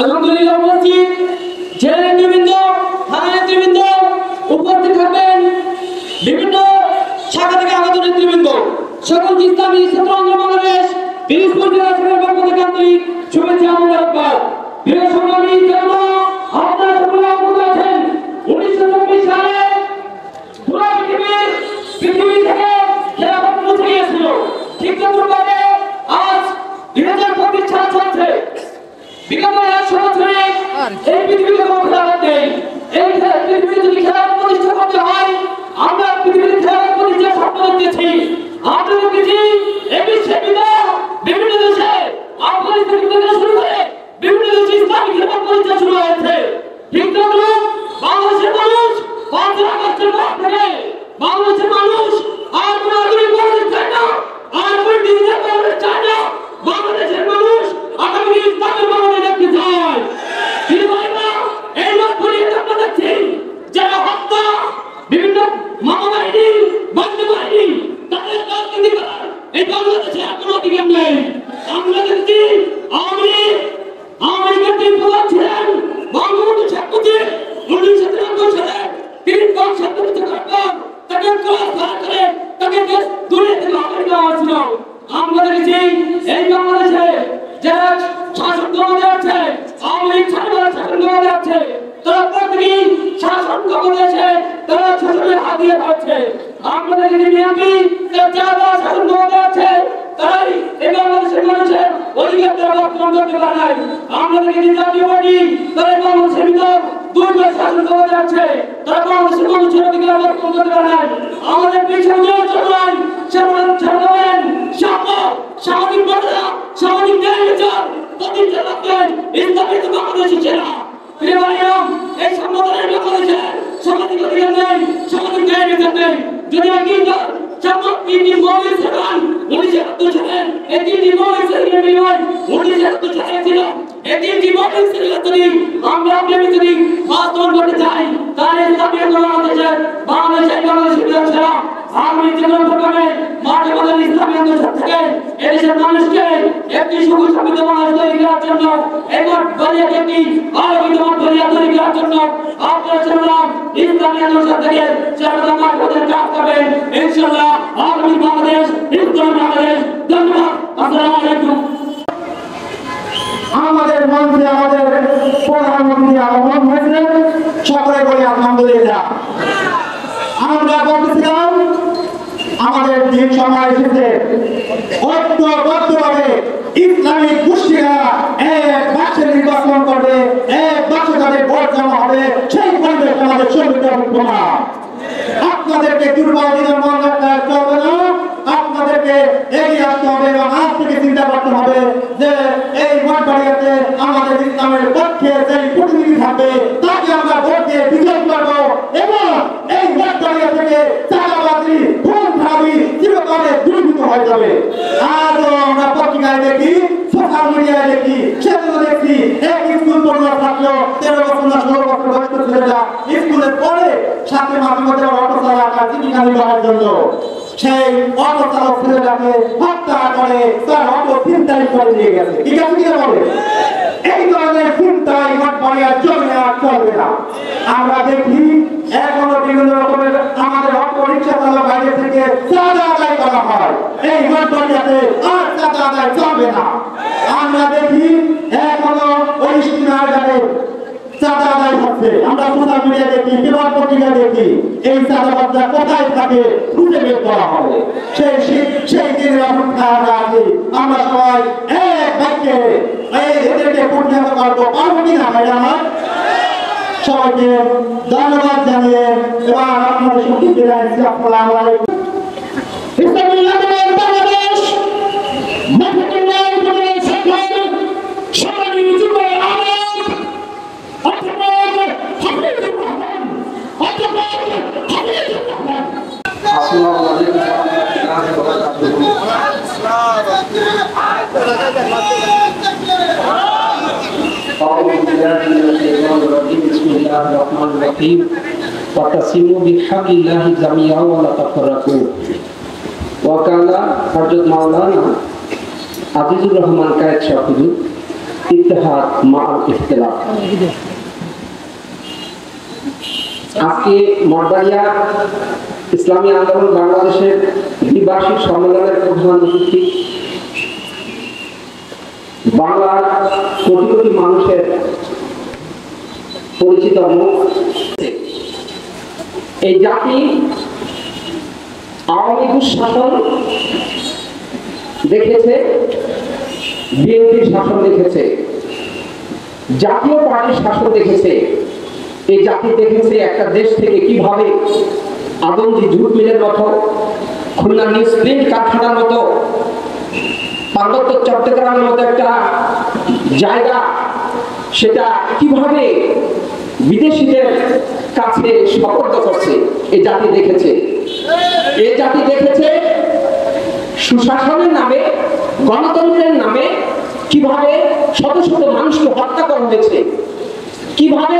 আলহামদুলিল্লাহ বলছি, জেলা নেতৃবৃন্দ, থানা নেতৃবৃন্দ, উপস্থিত থাকবেন বিভিন্ন শাখা থেকে আগত নেতৃবৃন্দ, সকল ইসলামী ছাত্র আন্দোলন বাংলাদেশ পিরিজপুর জেলা শাখার পক্ষ থেকে আন্তরিক শুভেচ্ছা ও মোবারকবাদ। প্রিয় সংগ্রামী জনতা, আপনারা সকলে অবগত আছেন 1924 সালে পুরো পৃথিবী থেকে খেলাফত মুছে গিয়েছিল। ঠিক তদ্রুপভাবে আজ 2025 সাল চলছে। বিগত 100 বছরে এই পৃথিবীতে কোনো খেলাফত নেই। এই পৃথিবীতে যদি খেলাফত প্রতিষ্ঠা করতে হয়, আমরা পৃথিবীতে খেলাফত প্রতিষ্ঠার স্বপ্ন দেখতেছি। আমরা দেখেছি এই বিশ্বের ভিতর বিভিন্ন দেশে আফগানিস্তান থেকে শুরু করে বিভিন্ন দেশে ইসলামী খেলাফত প্রতিষ্ঠা শুরু হয়েছে। ঠিক তদ্রুপ বাংলাদেশের মানুষ 5 আগস্টের পর থেকে বাংলাদেশের মানুষ আর কোনো আধুনিক বাংলাদেশ চায় না, আর কোনো ডিজিটাল বাংলাদেশ চায় না। বাংলাদেশের মানুষ আগামী ইসলামের বাংলাদেশ দেখতে চায়। কিন্তু ভাইরা, এই লোক বলিয়ে আমরা দেখছি যারা হত্যা, বিভিন্ন মামা বাহিনী, বন্ধু বাহিনী, তাদের রাজনীতি করার এই বাংলাদেশে এখনো অধিকার নেই। আমরা দেখছি আওয়ামী লীগের 3 প্রধান ছিলেন বঙ্গবন্ধু শেখ মুজিব। 1993 সালে তিনি কংগ্রেস প্রতিষ্ঠা করার পর তাকে ক্রস করে তাকে দেশ দূরে থেকে হটাই দেওয়া হয়েছিল। আমরা দেখেছি এই বাংলাদেশে যারা শাসন ক্ষমতায় আছে, আওয়ামী লীগ ছাড়া শাসন ক্ষমতায় আছে, তারা প্রতিদিন শাসন ক্ষমতায় আছে, তারা শাসনের হাত দিয়ে ধরছে। আমরা দেখেছি বিএনপি যারা শাসন ক্ষমতায় আছে, তারাই এই বাংলাদেশের মানুষের অধিকার তারা বর্তমান করতে পারে নাই। আমরা দেখেছি জাতীয় পার্টি তারা এই বাংলাদেশের ভিতর দুর্বল শাসন ক্ষমতায় আছে, তারা বাংলাদেশের মানুষের অধিকার বর্তমান করতে পারে নাই। আমাদের পিছনে যে চলবেন সেবন সামাজিক মর্যাদা, সামাজিক ন্যায় বিচার প্রতিষ্ঠা করবেন ইসলামী বাংলাদেশি ছেলেরা। প্রিয় ভাইরা, এই সম্বোধনের বাংলাদেশে সামাজিক অধিকার নেই, সামাজিক ন্যায় বিচার নেই। যদি তিনটি মৌলিক সেবান 1971 সালে এই 3টি মৌলিক সেবার বিনিময় 1971 সালে ছিল। এই 3টি মৌলিক সেবা যদি আমরা যদি বাস্তবায়ন করতে চাই, তাহলে ইসলামী বাংলাদেশের বিধানসভা আগামী জেনারেল প্রোগ্রামে মাঠে মাঠে ইসলামী আন্দোলন থেকে এদেশের মানুষকে একটি সুখী সমৃদ্ধ বাংলাদেশ তৈরি করার জন্য এবং গরিয়াকে একটি আলোকিত গরিয়া তৈরি করার জন্য আপনারা চললাম ইসলামী আন্দোলন থেকে সেবা মাঠ পথে কাজ করবেন ইনশাআল্লাহ। আগামী বাংলাদেশ ইসলামী বাংলাদেশ। ধন্যবাদ। আসসালামু আলাইকুম। আমাদের মঞ্চে আমাদের প্রধানমন্ত্রী আগমন হয়েছে, সকলে বলি আলহামদুলিল্লাহ। আমরা বলতেছিলাম আমাদের দিন সময় এসেছে ঐক্যবদ্ধভাবে ইসলামিক গোষ্ঠীরা এক বাক্সে নির্বাচন করবে, এক বাক্সে তাদের ভোট জমা হবে, সেই পরিবেশ আমাদের সংবিধান না। আপনাদেরকে দুর্বল দিনের মন রাখতে হবে না, আপনাদেরকে এগিয়ে আসতে হবে এবং আজ থেকে চিন্তা করতে হবে যে এই মঠবাড়িয়াতে আমাদের ইসলামের পক্ষে যেই প্রতিনিধি থাকবে তাকে আমরা ভোট দিয়ে বিজয় করবো এবং এই মঠবাড়িয়া থেকে চাঁদাবাজি, খুন খারাপি চিরকালে দূরীভূত হয়ে যাবে। আজও আমরা পত্রিকায় দেখি, সোশ্যাল মিডিয়ায় দেখি, সেগুলো দেখি এক স্কুল পড়ুয়া ছাত্র 13 বছর না 16 বছর বয়স্ক ছেলেরা স্কুলে পড়ে সাথে মাঝে মধ্যে অটো চালায় জীবিকা নির্বাহের জন্য সেই অটো চালক ছেলেটাকে হত্যা করে তার অটো ছিনতাই করে নিয়ে গেছে। ঠিক আছে কিনা বলে? এই ধরনের ছিনতাই মঠবাড়িয়ার জমি আর চলবে না। আমরা দেখি এখনো বিভিন্ন রকমের আমাদের অটো রিক্সা চালক বাইরে থেকে চাঁদা আদায় করা হয়। এই মঠবাড়িয়াতে আর চাঁদা আদায় চলবে না। আমরা দেখি এখনো ওই স্টিমার ঘাটে চাঁদা আদায় হচ্ছে। আমরা সোশ্যাল মিডিয়া দেখি, পেপার পত্রিকা দেখি, এই চাঁদাবাজরা কোথায় থাকে খুঁজে বের করা হবে। সেই দিনের অপেক্ষায় আমরা আছি। আমরা সবাই এক বাক্যে এদেরকে প্রতিহত করবো, পারবো কিনা ম্যাডাম? সবাইকে ধন্যবাদ জানিয়ে এবার আপনাদের সঙ্গে বিদায় নিচ্ছি। আসসালামু আলাইকুম। বাংলাদেশ মাহমুদুল্লাহ উপজেলা শাখার সম্মানিত যুব আহ্বায়ক অধ্যাপক হাফিজুর রহমান, অধ্যাপক হাফিজুর রহমান। আসসালামু আলাইকুম ওয়া রাহমাতুল্লাহি ওয়া বারাকাতুহু। أعوذ بالله من الشيطان الرجيم بسم الله الرحمن الرحيم واعتصموا بحبل الله جميعا ولا تفرقوا وقال حضرت مولانا আজিজুর রহমান কায়েদ সাহেব হুজুর ইত্তেহাদ মাআল ইখতিলাফ। আজকে মঠবাড়িয়া ইসলামী আন্দোলন বাংলাদেশের দ্বিবার্ষিক সম্মেলনের প্রধান অতিথি, বাংলার কোটি কোটি মানুষের পরিচিত মুখ, এই জাতি আওয়ামী লীগ শাসন দেখেছে, বিএনপির শাসন দেখেছে, জাতীয় পার্টির শাসন দেখেছে। এই জাতি দেখেছে একটা দেশ থেকে কিভাবে আদমজি জুট মিলের মতো, খুলনা নিউজ প্রিন্ট কারখানার মতো, পার্বত্য চট্টগ্রামের মতো একটা জায়গা, সেটা কিভাবে বিদেশিদের কাছে সুপর্দ করছে। এই জাতি দেখেছে, এই জাতি দেখেছে সুশাসনের নামে, গণতন্ত্রের নামে কিভাবে শত শত মানুষকে হত্যা করা হয়েছে, কিভাবে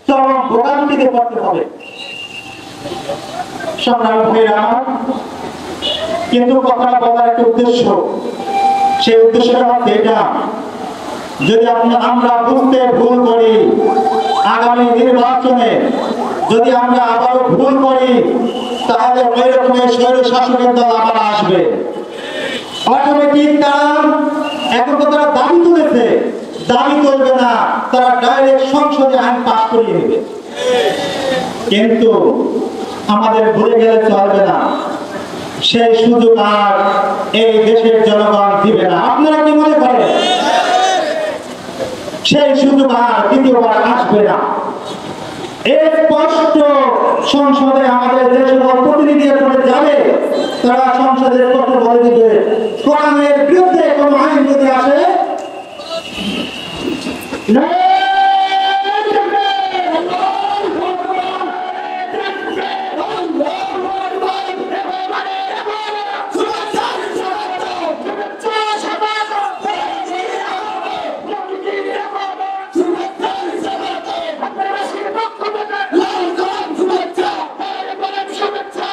চরম ভোগান্তিতে পড়তে হবে। সংগ্রামী ভাইরা আমার, কিন্তু কথাটা বলার একটা উদ্দেশ্য, সেই উদ্দেশ্যটা হচ্ছে এটা, যদি আমরা বুঝতে ভুল করি, আগামী নির্বাচনে যদি আমরা আবারও ভুল করি, তাহলে ওই রকমের স্বৈর শাসকের দল আবার আসবে। অটোমেটিক তারা এখন তো তারা দাবি তুলেছে, দাবি করবে না, তারা ডাইরেক্ট সংসদে আইন পাস করিয়ে নেবে। কিন্তু আমাদের ভুলে গেলে চলবে না, সেই সুযোগ আর এই দেশের জনগণ দিবে না। আপনারা কি মনে করেন? সেই সুযোগ আর দ্বিতীয়বার আসবে না। স্পষ্ট সংসদে আমাদের যে সকল প্রতিনিধি করে যাবে, তারা সংসদের পক্ষে বলে দিবে কোরআনের বিরুদ্ধে কোন আইন যদি আসে শুভেচ্ছা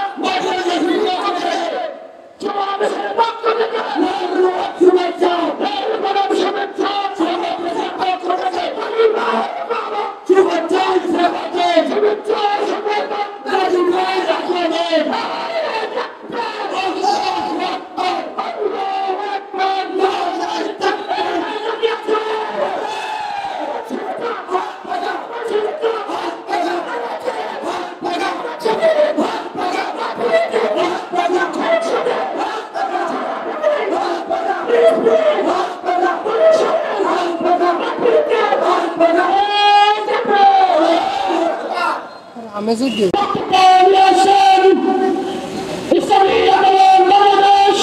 ইসলামী আন্দোলন বাংলাদেশ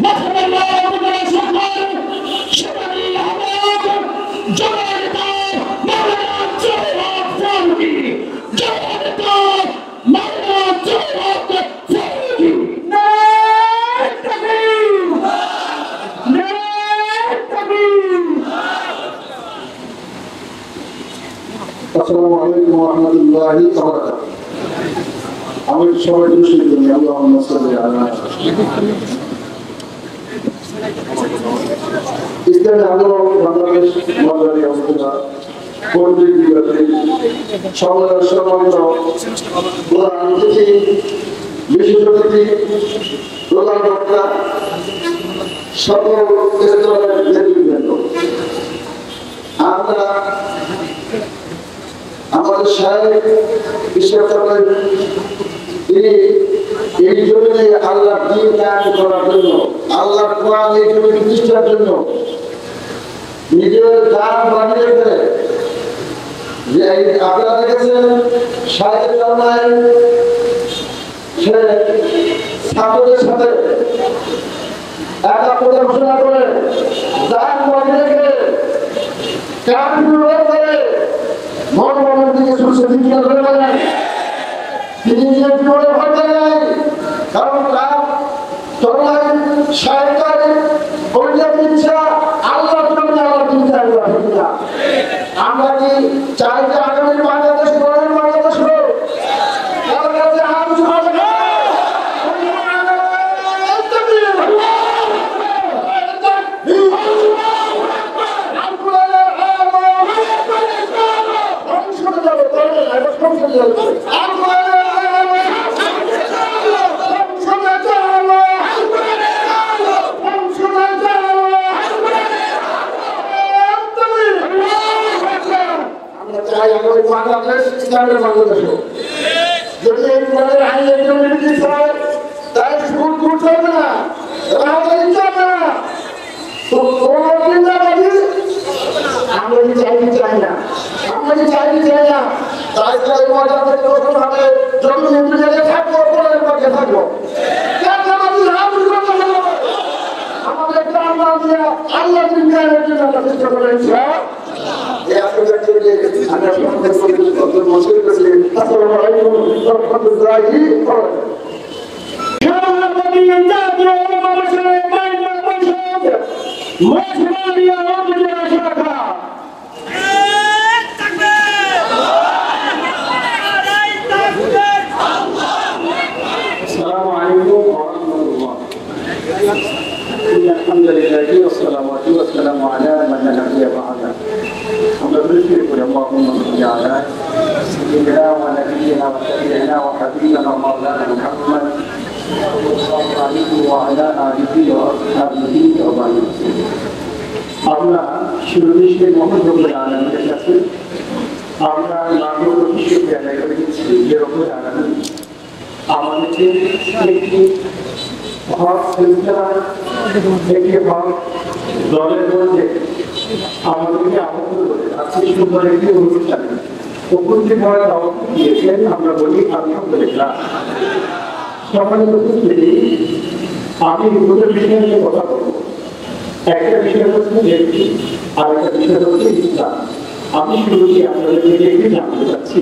মাথাভাঙ্গা উপজেলা শাখার সেবানী আহমেদ জননেতা মাওলানা জওয়াদ ফারুকী জননেতা মাওলানা জওয়াদ ফারুকী আসসালামু আলাইকুম ওয়া রাহমাতুল্লাহি ওয়া বারাকাতুহু। আমি সবাই খুশি করি আল্লাহুম্মা সাল্লি আলা ইসলামী আন্দোলন বাংলাদেশ মহানগরী উপজেলা কর্তৃক বিভাগে সংগ্রাম সম্মানিত প্রধান অতিথি বিশেষ অতিথি প্রধান বক্তা সকল স্তরের নেতৃবৃন্দ, আমরা আমাদের সাহেব বিশ্বকর্মা তিনি এই জমিনে আল্লাহর দ্বীন কায়েম করার জন্য, আল্লাহর কোরআন এই জমি প্রতিষ্ঠার জন্য নিজের গান বানিয়ে ফেলে যে আপনারা দেখেছেন সাহেবের জন্মায় সে ছাত্রদের সাথে একাত্মতা ঘোষণা করে গান বানিয়ে রেখে গান করে মনমনের দিকে সুস্থ চিন্তা করে বলেন তিনি নিজের জীবনে ভরতে নেই, কারণ তার চরমায় সাহেবকারী পরিচয় ইচ্ছা আল্লাহর জন্য আল্লাহর চিন্তা না। আমরা কি চাই যে আগামী বাংলাদেশ গড়ের বাংলাদেশ হোক? কারণ কাছে হাত উঁচু করে বাংলাদেশ ইসলামের বাংলাদেশ হোক। যদি এই কোরআনের আইন একদম নির্দিষ্ট হয় তাই স্কুল করতে হবে না, রাজনীতি চলবে না, তো কোনো চিন্তাবাদী আমরা কি চাই না, আমরা কি চাই না, তাই তাই মজা থেকে ওখানে যত নির্দেশে থাকবো কোরআনের পক্ষে থাকবো। আমাদের গ্রাম বাংলা আল্লাহ বিজ্ঞানের জন্য আমরা চেষ্টা করেছি। الحمد لله والصلاة والسلام على من لا نبي بعده. আমরা বলছি করে اللهم صل على سيدنا ونبينا وشفيعنا وحبيبنا مولانا محمد صلى الله عليه وعلى آله وأصحابه وبارك وسلم. আমরা সুরদেশের মহানগর আনন্দের কাছে আমরা নাগরিক হিসেবে আদায় করেছি যে রকমের আনন্দ আমাদেরকে একটি ভাগ একটি ভাগ দলের মধ্যে আমাদেরকে আমন্ত্রণ করে আজকে সুন্দর একটি অনুষ্ঠানে উপস্থিত হওয়ার দাওয়াত দিয়েছেন। আমরা বলি আলহামদুলিল্লাহ। সম্মানিত উপস্থিতি, আমি দুটো বিষয় নিয়ে কথা বলবো। একটা বিষয় হচ্ছে ব্যক্তি, আর একটা বিষয় হচ্ছে ইসলাম। আমি শুরুতে আপনাদেরকে একটি জানতে চাচ্ছি,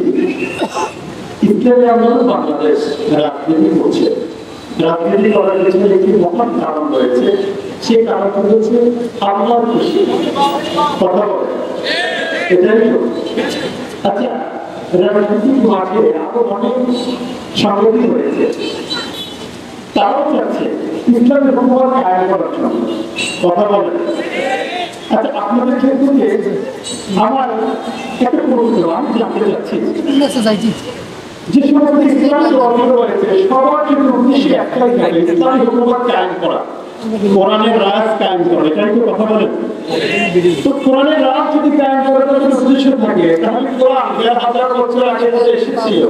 ইসলামী আন্দোলন বাংলাদেশ রাজনীতি করছে, রাজনীতি করার পেছনে একটি মহান কারণ রয়েছে। সেই কারণটা হচ্ছে আল্লাহর খুশি। কথা বলে এটাই তো। আচ্ছা, রাজনৈতিক মাঠে আরো অনেক সংগঠন রয়েছে, তারাও চাচ্ছে ইসলামের হুকুমত কায়েম করার জন্য। কথা বলে। আচ্ছা, আপনাদের ক্ষেত্রে আমার একটা প্রশ্ন আমি জানতে চাচ্ছি, যে সমস্ত ইসলামী দলগুলো রয়েছে সবার জন্য উদ্দেশ্যে একটাই থাকে, ইসলামী হুকুমত কায়েম করা, কোরআনের রাজ কায়েম করা। এটাই তো কথা বলেন। তো কোরআনের রাজ যদি কায়েম করার জন্য উদ্দেশ্য থাকে, তাহলে কোরআন 1000 বছর আগে থেকে এসেছিল,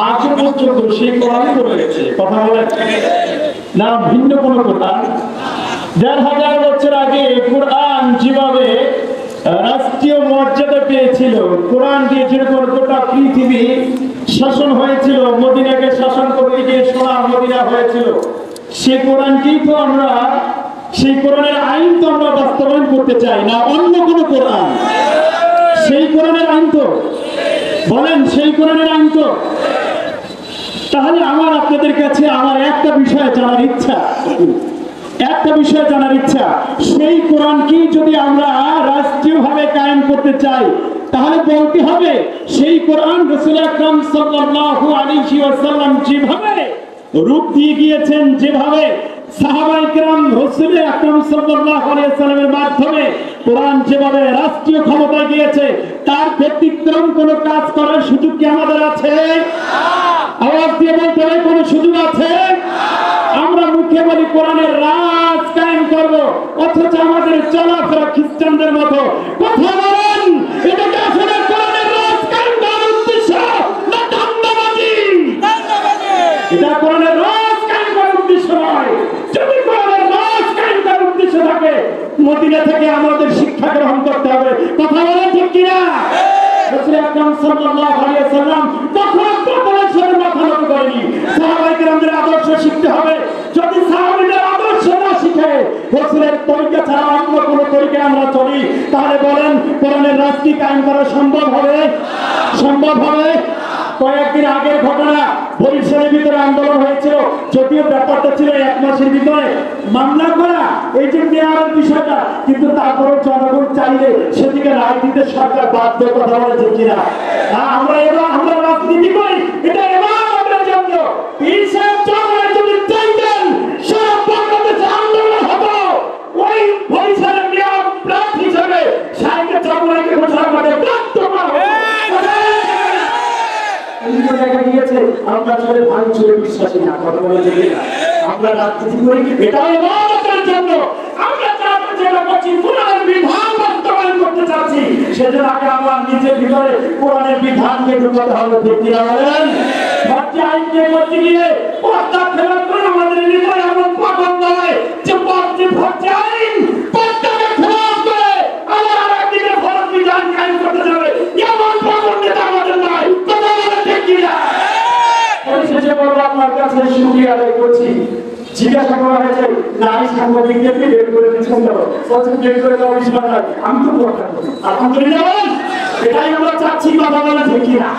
আজও পর্যন্ত সেই কোরআনই রয়েছে। কথা বলেন না, ভিন্ন কোনো কোরআন 1000 বছর আগে কোরআন যেভাবে রাষ্ট্রীয় মর্যাদা পেয়েছিল, কোরআন দিয়েছিল গোটা পৃথিবী শাসন হয়েছিল, মদিনাকে শাসন করতে গিয়ে সোনা মদিনা হয়েছিল, সেই কোরআনটি তো আমরা, সেই কোরআনের আইন তো আমরা বাস্তবায়ন করতে চাই না, অন্য কোন কোরআন। সেই কোরআনের আইন তো বলেন, সেই কোরআনের আইন তো। তাহলে আমার আপনাদের কাছে আমার একটা বিষয় জানার ইচ্ছা, সেই কোরআনকে যদি আমরা রাষ্ট্রীয়ভাবে কায়েম করতে চাই, তাহলে বলতে হবে সেই কোরআন রাসূল আকরাম সাল্লাল্লাহু আলাইহি ওয়াসাল্লাম যেভাবে রূপ দিয়ে গিয়েছেন, যেভাবে সাহাবায়ে কেরাম রাসূল আকরাম সাল্লাল্লাহু আলাইহি ওয়াসাল্লামের মাধ্যমে কোরআন যেভাবে রাষ্ট্রীয় ক্ষমতায় গিয়েছে, তার ব্যতিক্রম কোনো কাজ করার সুযোগ কি আমাদের আছে? আওয়াজ দিয়ে বলতে হবে, কোনো সুযোগ আছে? আমরা মুখে বলি কোরআনের রাজ কায়েম করব, অথচ আমাদের চলাফেরা খ্রিস্টানদের মতো। কথা বলেন, এটা কি আসলে কোরআনের রাজ কায়েম করার উদ্দেশ্য না ধান্দাবাজি? এটা কোরআনের রাজ কায়েম করার উদ্দেশ্য নয়। যদি কোরআনের রাজ কায়েম করার উদ্দেশ্য থাকে, মদিনা থেকে আমাদের শিক্ষা গ্রহণ করতে হবে। কথা বলেন ঠিক কিনা? রাসূল আকরাম সাল্লাল্লাহু আলাইহি ওয়াসাল্লাম তখন পতনের মাথা নত করেনি। সাহাবায়ে কেরামদের আদর্শ শিখতে হবে। যদি সাহাবীদের আদর্শ না শিখে রাসূলের তরিকা ছাড়া অন্য কোন তরিকায় আমরা চলি, তাহলে বলেন কোরআনের রাজ কি কায়েম করা সম্ভব হবে? সম্ভব হবে? কয়েকদিন আগের ঘটনা, বরিশালের ভিতরে আন্দোলন হয়েছিল, যদিও ব্যাপারটা ছিল 1 মাসের ভিতরে মামলা করা, এই যে মেয়ারের বিষয়টা, কিন্তু তারপরে জনগণ চাইলে সেদিকে রায় দিতে সরকার বাধ্য। কথা বলেছে কিনা? আমরা রাজনীতি করি, এটা এবার আমাদের জন্য। হিসাব জনগণ যদি চাইতেন সারা বাংলাদেশে আন্দোলন হতো, ওই বরিশালের মেয়র প্রার্থী হিসেবে সাইকে চরমনাইকে ঘোষণা করে প্রাপ্ত করা হতো। দেখা গিয়েছে আমরা চলে ভাঙচুরে বিশ্বাসী না। কথা বলেছে কিনা? আমরা রাজনীতি করি, এটা আমাদের জন্য। আমরা যেটা করছি কোরআনের বিধান বাস্তবায়ন করতে চাচ্ছি, সেজন্য আগে আমার নিজের ভিতরে কোরআনের বিধানকে ঢুকাতে হবে। ঠিক কিনা বলেন? ভর্তি আইনকে করতে গিয়ে পর্দা ফেরত করে আমাদের হৃদয় এমন পাগল নয় যে ভর্তি আইন পর্দাকে ফেরত করে আবার আরেকদিকে ফরজ বিধান কায়েম করতে যাবে, এমন পাগল নেতা আমাদের নয়। কথা বলেন ঠিক কিনা? পরিশেষে বলবো, আপনার কাছে শুকরিয়া আদায় করছি। জিজ্ঞাসা করা হয়েছে নারী সাংবাদিকদেরকে বের করে দিচ্ছেন, বের করে দেওয়া বিষয় নয়। আমি তো কথা বলি আলহামদুলিল্লাহ, এটাই আমরা চাচ্ছি। কথা বলে ঠিক কিনা?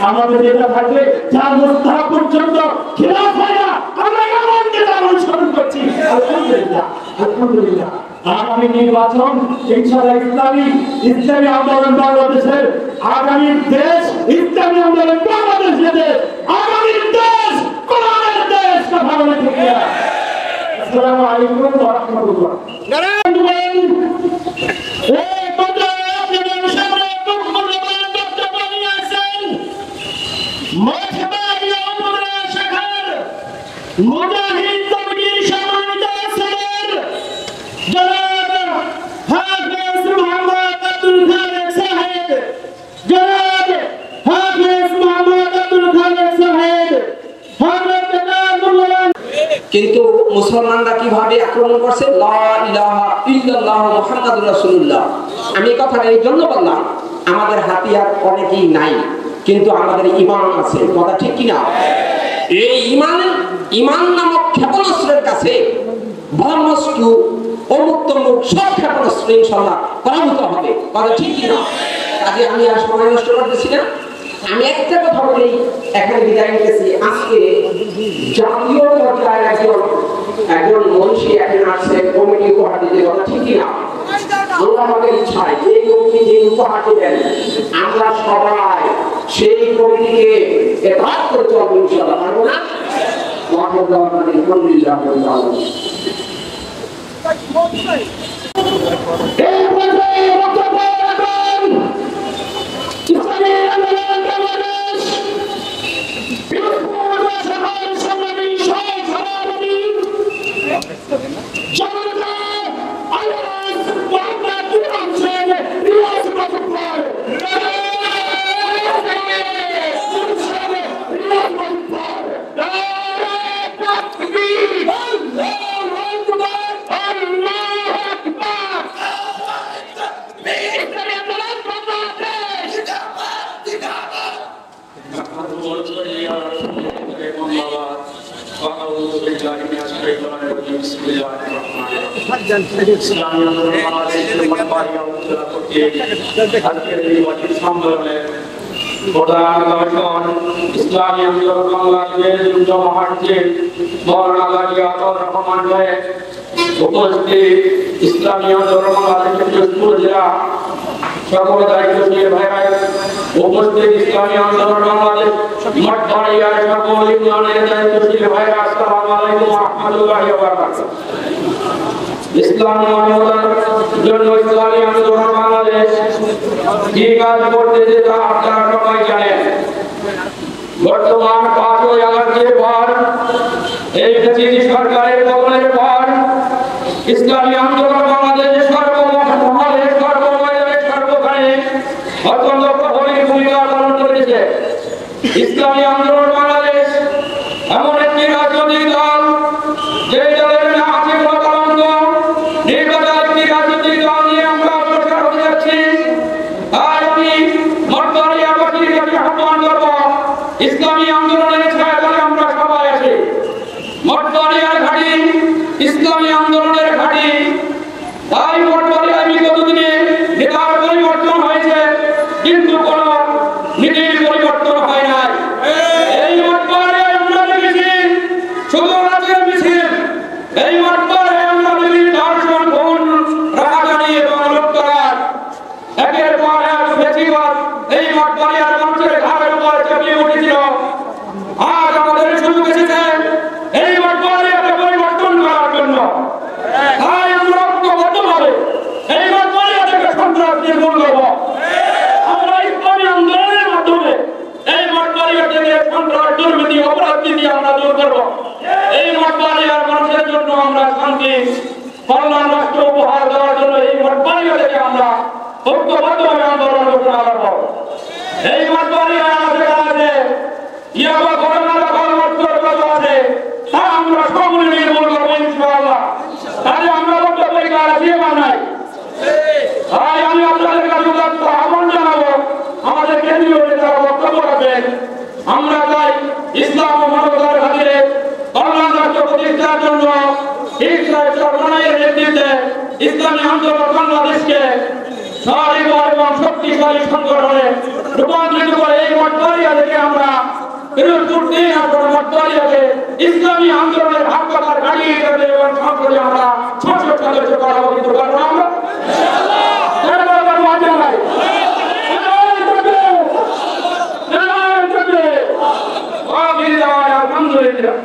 আমাদের নেতা থাকবে যার মুস্তাহাব পর্যন্ত খিলাফ হয় না, আমরা এমন নেতা অনুসরণ করছি। আলহামদুলিল্লাহ, আলহামদুলিল্লাহ। আগামী নির্বাচন ইনশাআল্লাহ ইসলামী আন্দোলন বাংলাদেশের আগামী দেশ, ইসলামী আন্দোলন বাংলাদেশের দেশ, আগামী দেশ কোরআনের দেশ। কথা বলে ঠিক কিনা? আসসালামু আলাইকুম ওয়া রাহমাতুল্লাহ। মুজাহিদ তকবীর সম্মানিত স্যার জনাব হাফেজ মোহাম্মদ আব্দুল খালেক সাহেব, জনাব হাফেজ মোহাম্মদ আব্দুল খালেক সাহেব, হযরত জালালুল্লাহ। কিন্তু মুসলমানরা কিভাবে আক্রমণ করছে? লা ইলাহা ইল্লাল্লাহ মুহাম্মাদুর রাসূলুল্লাহ। আমি কথাটা এই জন্য বললাম, আমাদের হাতিয়ার অনেকই নাই, কিন্তু আমাদের ঈমান আছে। কথা ঠিক কিনা? এই ঈমান নামক ক্ষেপণাস্ত্রের কাছে ব্রহ্মাস্ত্র, অমুক্ত মুখ সব ক্ষেপণাস্ত্র ইনশাআল্লাহ পরাভূত হবে। কথা ঠিক কিনা? আজ আমি আর সময় নষ্ট করতেছি না, আমি একটা কথা বলি, এখানে বিদায় নিতেছি। আজকে জাতীয় পর্যায়ে একজন মনীষী এখন আসছে কমিটি উপহার দিতে। কথা ঠিক কিনা? আল্লাহ আমাদের ইচ্ছায় এই কমিটি যে উপহারটি দেন, আমরা সবাই সেই কমিটিকে এতাত করে চলবো ইনশাআল্লাহ। পারবো না? Allah ونصلي على رسوله الكريم أما بعد فأعوذ بالله من الشيطان الرجيم بسم الله الرحمن الرحيم ইসলামী আন্দোলন বাংলাদেশের মঠবাড়িয়া উপজেলা কর্তৃক আজকের এই ওয়াকিল সম্মেলনে প্রধান দর্শন ইসলামী আন্দোলন বাংলাদেশের জমাহার্থের মৌলানা গাজী আতাউর রহমান ভাই উপস্থিত ইসলামী আন্দোলন বাংলাদেশের পিরোজপুর জেলা সকল দায়িত্বশীল ভাইরা উপস্থিত ইসলামী আন্দোলন বাংলাদেশ মঠবাড়িয়ার সকল ইউনিয়নের দায়িত্বশীল ভাইরা আসসালামু আলাইকুম ওয়া রাহমাতুল্লাহি ওয়া বারাকাতুহু। ইসলামী মানবতার জন্য ইসলামী আন্দোলন বাংলাদেশ কি কাজ করতেছে তা আপনারা সবাই জানেন। বর্তমান 5ই আগস্টের পর এই ব্রিটিশ সরকারের পতনের পর ইসলামী আন্দোলন বাংলাদেশের সর্বমহলে সর্বময়দানে সর্বখানে অত্যন্ত প্রভাবী ভূমিকা পালন করেছে। ইসলামী আন্দোলন বাংলাদেশ এমন একটি রাজনৈতিক দল যে দলের নাম আছে কলঙ্ক নির্বাচিত একটি রাজনৈতিক দল নিয়ে আমরা অগ্রসর হয়ে যাচ্ছি। আর আমি মঠবাড়িয়াবাসীর কাছে আহ্বান করব, ইসলামী আন্দোলনের ছায়াতলে আমরা সবাই আছি। মঠবাড়িয়ার ঘাঁটি ইসলামী আন্দোলনের ঘাঁটি। তাই মঠবাড়িয়ায় বিগত দিনে নেতার পরিবর্তন হয়েছে, কিন্তু কোন নীতির পরিবর্তন হয় নাই। এই মঠবাড়িয়ায় আমরা দেখেছি শুধু রাজের মিছিল। এই মঠবাড়িয়ায় আমরা দেখি ধর্ষণ, খুন, রাহাজানি এবং লুটতরাজ। একের পর এক ফ্যাসিবাদ এই মঠবাড়িয়ার মানুষের ঘাড়ের উপর চাপিয়ে উঠেছিল। আজ আমাদের সুযোগ এসেছে এই মঠবাড়িয়াকে পরিবর্তন করার জন্য। তাই আমরা ঐক্যবদ্ধভাবে এই মঠবাড়িয়া থেকে সন্ত্রাস নির্মূল করব। আমরা ইসলামী আন্দোলনের মাধ্যমে এই মঠবাড়িয়া থেকে সন্ত্রাস, দুর্নীতি, অপরাধনীতি আমরা দূর করব। এই মঠবাড়িয়ার মানুষের জন্য আমরা শান্তি, কল্যাণ রাষ্ট্র উপহার দেওয়ার জন্য এই মঠবাড়িয়া থেকে আমরা ঐক্যবদ্ধভাবে আন্দোলন ঘোষণা করব। এই মঠবাড়িয়ায় আমাদের আছে ইয়াবা ঘটনা আছে, তা আমরা সকলে নির্মূল করব ইনশাআল্লাহ। তাহলে আমরা বক্তব্য দিয়ে বানাই। তাই আমি আপনাদের কাছে আহ্বান জানাবো, আমাদের কেন্দ্রীয় নেতারা বক্তব্য রাখবেন। আমরা চাই ইসলাম ও মানবতার খাতিরে কল্যাণ রাষ্ট্র প্রতিষ্ঠার জন্য সরকারের নেতৃত্বে ইসলামী আন্দোলন বাংলাদেশকে স্বনির্ভর এবং শক্তিশালী সংগঠনে রূপান্তরিত করে এই মঠবাড়িয়া থেকে আমরা মঠবাড়িয়াকে ইসলামী আন্দোলনের হাত পাতার গাড়ি হিসেবে এবং সংসদে আমরা সংসদ সদস্য করাবো। কিন্তু পারবো আমরা আলহামদুলিল্লাহ।